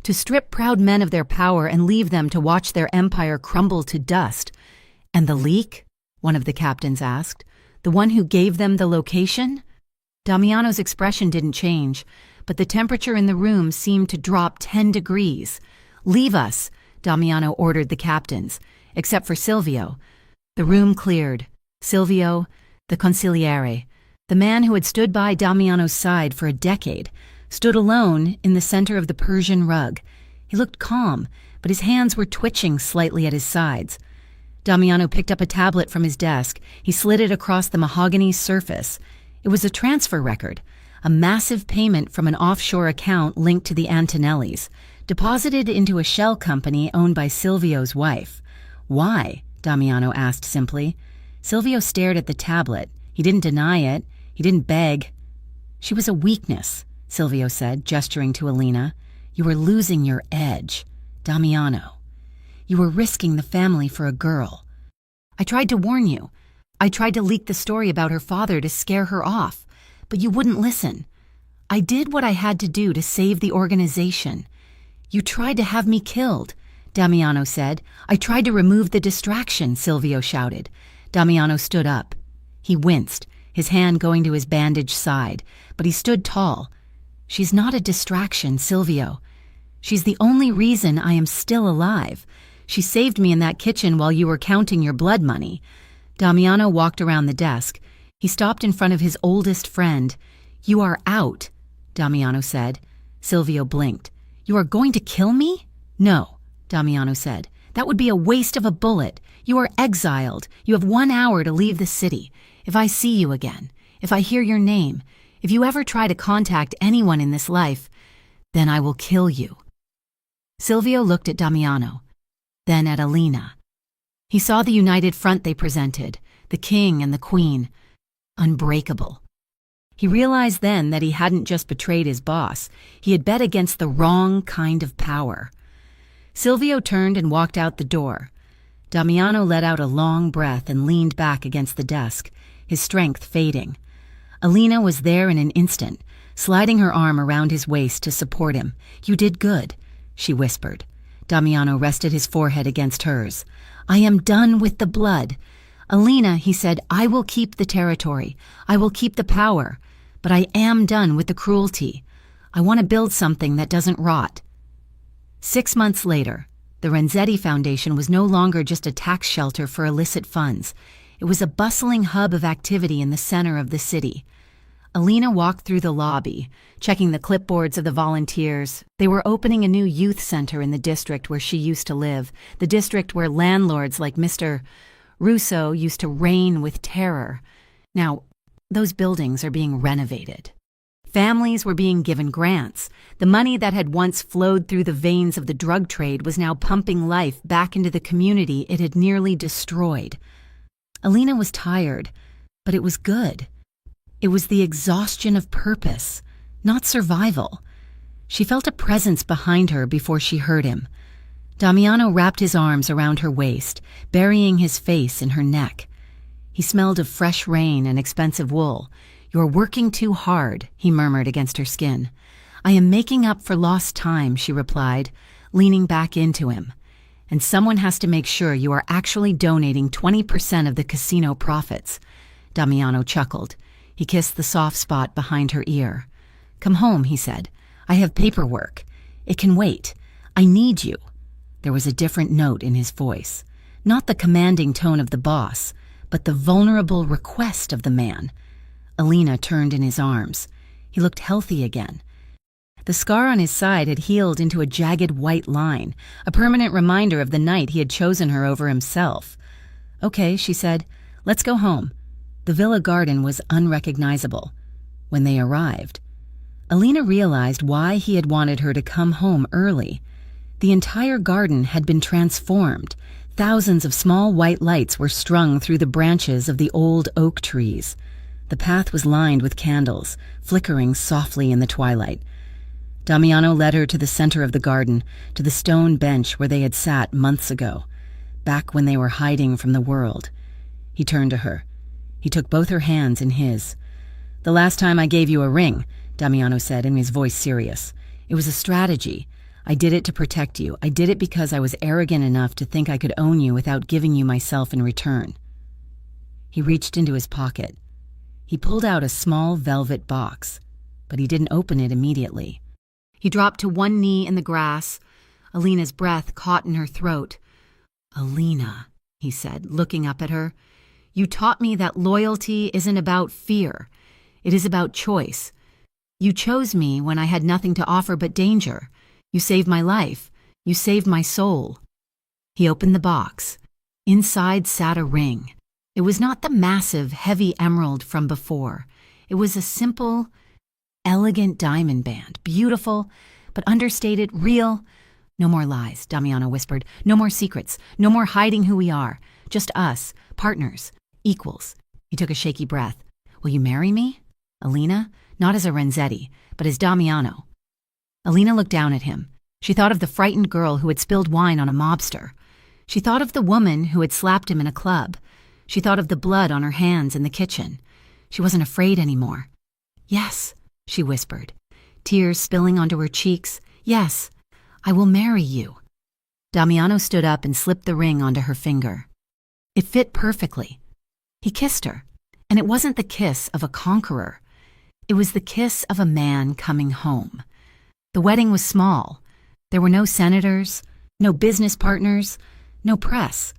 To strip proud men of their power and leave them to watch their empire crumble to dust. And the leak? One of the captains asked. The one who gave them the location? Damiano's expression didn't change, but the temperature in the room seemed to drop 10 degrees. Leave us, Damiano ordered the captains, except for Silvio. The room cleared. Silvio, the consigliere, the man who had stood by Damiano's side for a decade, stood alone in the center of the Persian rug. He looked calm, but his hands were twitching slightly at his sides. Damiano picked up a tablet from his desk. He slid it across the mahogany surface. It was a transfer record, a massive payment from an offshore account linked to the Antonellis, deposited into a shell company owned by Silvio's wife. Why? Damiano asked simply. Silvio stared at the tablet. He didn't deny it. He didn't beg. She was a weakness, Silvio said, gesturing to Alina. You were losing your edge. Damiano. You were risking the family for a girl. I tried to warn you. I tried to leak the story about her father to scare her off, but you wouldn't listen. I did what I had to do to save the organization. You tried to have me killed, Damiano said. I tried to remove the distraction, Silvio shouted. Damiano stood up. He winced, his hand going to his bandaged side, but he stood tall. She's not a distraction, Silvio. She's the only reason I am still alive. She saved me in that kitchen while you were counting your blood money." Damiano walked around the desk. He stopped in front of his oldest friend. "You are out," Damiano said. Silvio blinked. "You are going to kill me?" "No," Damiano said. "That would be a waste of a bullet. You are exiled. You have 1 hour to leave the city. If I see you again, if I hear your name, if you ever try to contact anyone in this life, then I will kill you." Silvio looked at Damiano, then at Alina. He saw the united front they presented, the king and the queen, unbreakable. He realized then that he hadn't just betrayed his boss, he had bet against the wrong kind of power. Silvio turned and walked out the door. Damiano let out a long breath and leaned back against the desk, his strength fading. Alina was there in an instant, sliding her arm around his waist to support him. "You did good," she whispered. Damiano rested his forehead against hers. "I am done with the blood. Alina," he said, "I will keep the territory. I will keep the power. But I am done with the cruelty. I want to build something that doesn't rot." 6 months later, the Renzetti Foundation was no longer just a tax shelter for illicit funds. It was a bustling hub of activity in the center of the city. Alina walked through the lobby, checking the clipboards of the volunteers. They were opening a new youth center in the district where she used to live, the district where landlords like Mr. Russo used to reign with terror. Now, those buildings are being renovated. Families were being given grants. The money that had once flowed through the veins of the drug trade was now pumping life back into the community it had nearly destroyed. Alina was tired, but it was good. It was the exhaustion of purpose, not survival. She felt a presence behind her before she heard him. Damiano wrapped his arms around her waist, burying his face in her neck. He smelled of fresh rain and expensive wool. "You're working too hard," he murmured against her skin. "I am making up for lost time," she replied, leaning back into him. "And someone has to make sure you are actually donating 20% of the casino profits." Damiano chuckled. He kissed the soft spot behind her ear. "Come home," he said. "I have paperwork. It can wait. I need you." There was a different note in his voice. Not the commanding tone of the boss, but the vulnerable request of the man. Alina turned in his arms. He looked healthy again. The scar on his side had healed into a jagged white line, a permanent reminder of the night he had chosen her over himself. "Okay," she said. "Let's go home." The villa garden was unrecognizable. When they arrived, Alina realized why he had wanted her to come home early. The entire garden had been transformed. Thousands of small white lights were strung through the branches of the old oak trees. The path was lined with candles, flickering softly in the twilight. Damiano led her to the center of the garden, to the stone bench where they had sat months ago, back when they were hiding from the world. He turned to her. He took both her hands in his. "The last time I gave you a ring," Damiano said, in his voice serious. "It was a strategy. I did it to protect you. I did it because I was arrogant enough to think I could own you without giving you myself in return." He reached into his pocket. He pulled out a small velvet box, but he didn't open it immediately. He dropped to one knee in the grass. Alina's breath caught in her throat. "Alina," he said, looking up at her, "you taught me that loyalty isn't about fear. It is about choice. You chose me when I had nothing to offer but danger. You saved my life. You saved my soul." He opened the box. Inside sat a ring. It was not the massive, heavy emerald from before. It was a simple, elegant diamond band, beautiful, but understated, real. "No more lies," Damiano whispered. "No more secrets. No more hiding who we are. Just us, partners, equals." He took a shaky breath. "Will you marry me, Alina? Not as a Renzetti, but as Damiano." Alina looked down at him. She thought of the frightened girl who had spilled wine on a mobster. She thought of the woman who had slapped him in a club. She thought of the blood on her hands in the kitchen. She wasn't afraid anymore. "Yes," she whispered, tears spilling onto her cheeks. "Yes, I will marry you." Damiano stood up and slipped the ring onto her finger. It fit perfectly. He kissed her, and it wasn't the kiss of a conqueror. It was the kiss of a man coming home. The wedding was small, There were no senators, no business partners, no press.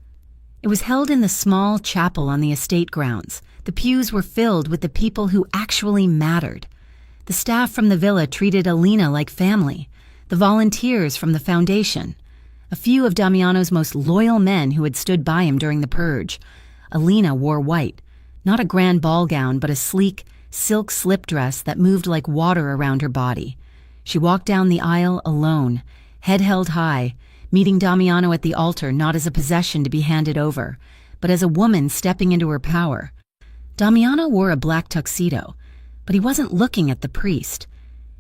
It was held in the small chapel on the estate grounds. The pews were filled with the people who actually mattered. The staff from the villa treated Alina like family, the volunteers from the foundation, a few of Damiano's most loyal men who had stood by him during the purge. Alina wore white, not a grand ball gown, but a sleek, silk slip dress that moved like water around her body. She walked down the aisle alone, head held high, meeting Damiano at the altar not as a possession to be handed over, but as a woman stepping into her power. Damiano wore a black tuxedo, but he wasn't looking at the priest.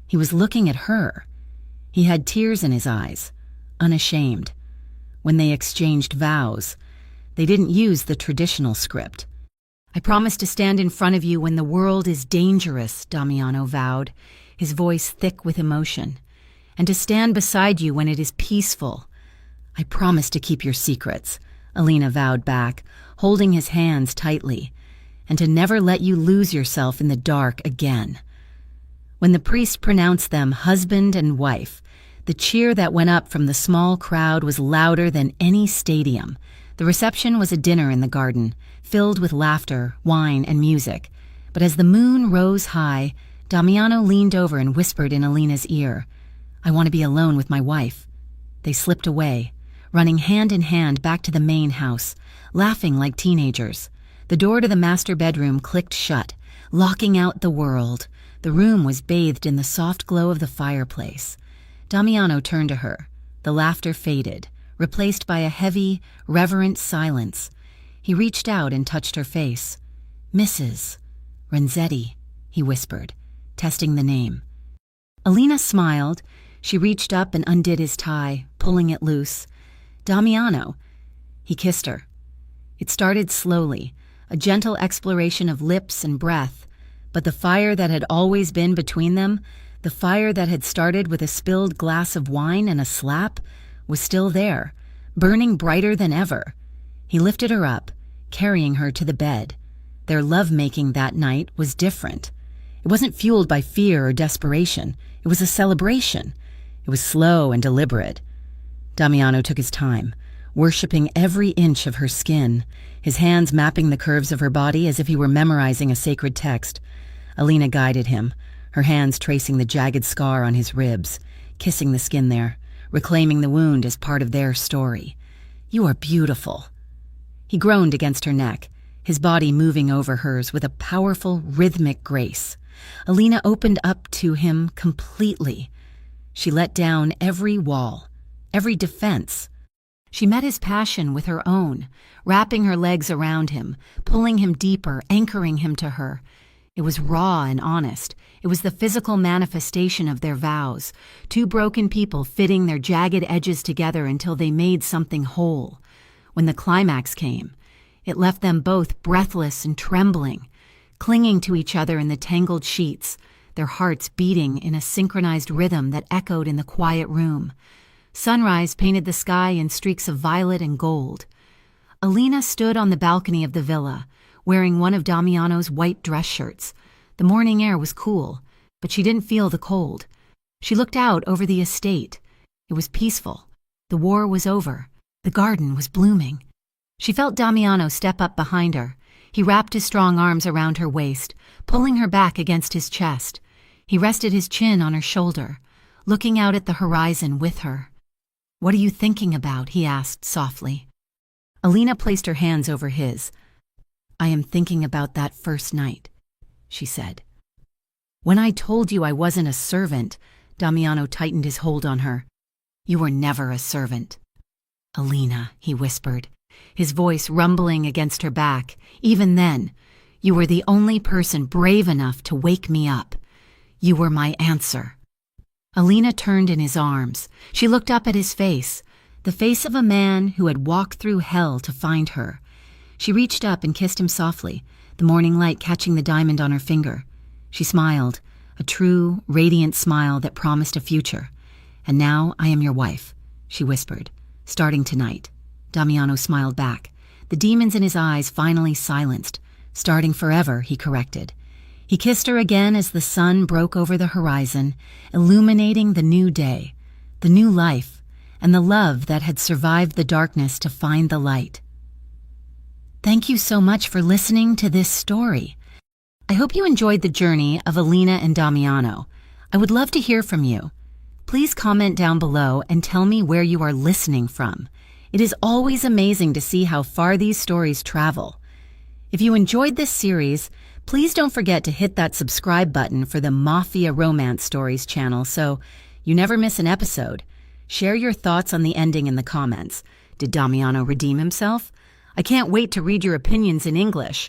He was looking at her. He had tears in his eyes, unashamed. When they exchanged vows, they didn't use the traditional script. "I promise to stand in front of you when the world is dangerous," Damiano vowed, his voice thick with emotion, "and to stand beside you when it is peaceful." "I promise to keep your secrets," Alina vowed back, holding his hands tightly, "and to never let you lose yourself in the dark again." When the priest pronounced them husband and wife, the cheer that went up from the small crowd was louder than any stadium. The reception was a dinner in the garden, filled with laughter, wine, and music. But as the moon rose high, Damiano leaned over and whispered in Alina's ear, "I want to be alone with my wife." They slipped away, running hand in hand back to the main house, laughing like teenagers. The door to the master bedroom clicked shut, locking out the world. The room was bathed in the soft glow of the fireplace. Damiano turned to her. The laughter faded, replaced by a heavy, reverent silence. He reached out and touched her face. "Mrs. Renzetti," he whispered, testing the name. Alina smiled. She reached up and undid his tie, pulling it loose. "Damiano." He kissed her. It started slowly, a gentle exploration of lips and breath, but the fire that had always been between them, the fire that had started with a spilled glass of wine and a slap, was still there, burning brighter than ever. He lifted her up, carrying her to the bed. Their lovemaking that night was different. It wasn't fueled by fear or desperation. It was a celebration. It was slow and deliberate. Damiano took his time, worshipping every inch of her skin, his hands mapping the curves of her body as if he were memorizing a sacred text. Alina guided him, her hands tracing the jagged scar on his ribs, kissing the skin there, reclaiming the wound as part of their story. "You are beautiful." He groaned against her neck, his body moving over hers with a powerful, rhythmic grace. Alina opened up to him completely. She let down every wall, every defense. She met his passion with her own, wrapping her legs around him, pulling him deeper, anchoring him to her. It was raw and honest. It was the physical manifestation of their vows, two broken people fitting their jagged edges together until they made something whole. When the climax came, it left them both breathless and trembling, clinging to each other in the tangled sheets, their hearts beating in a synchronized rhythm that echoed in the quiet room. Sunrise painted the sky in streaks of violet and gold. Alina stood on the balcony of the villa, wearing one of Damiano's white dress shirts. The morning air was cool, but she didn't feel the cold. She looked out over the estate. It was peaceful. The war was over. The garden was blooming. She felt Damiano step up behind her. He wrapped his strong arms around her waist, pulling her back against his chest. He rested his chin on her shoulder, looking out at the horizon with her. "What are you thinking about?" he asked softly. Alina placed her hands over his. "I am thinking about that first night," she said. "When I told you I wasn't a servant," Damiano tightened his hold on her. "You were never a servant." "Alina," he whispered, his voice rumbling against her back. "Even then, you were the only person brave enough to wake me up. You were my answer." Alina turned in his arms. She looked up at his face, the face of a man who had walked through hell to find her. She reached up and kissed him softly, the morning light catching the diamond on her finger. She smiled, a true, radiant smile that promised a future. "And now I am your wife," she whispered, "starting tonight." Damiano smiled back, the demons in his eyes finally silenced. "Starting forever," he corrected. He kissed her again as the sun broke over the horizon, illuminating the new day. the new life, and the love that had survived the darkness to find the light. Thank you so much for listening to this story. I hope you enjoyed the journey of Alina and Damiano. I would love to hear from you. Please comment down below and tell me where you are listening from. It is always amazing to see how far these stories travel. If you enjoyed this series, please don't forget to hit that subscribe button for the Mafia Romance Stories channel so you never miss an episode. Share your thoughts on the ending in the comments. Did Damiano redeem himself? I can't wait to read your opinions in English.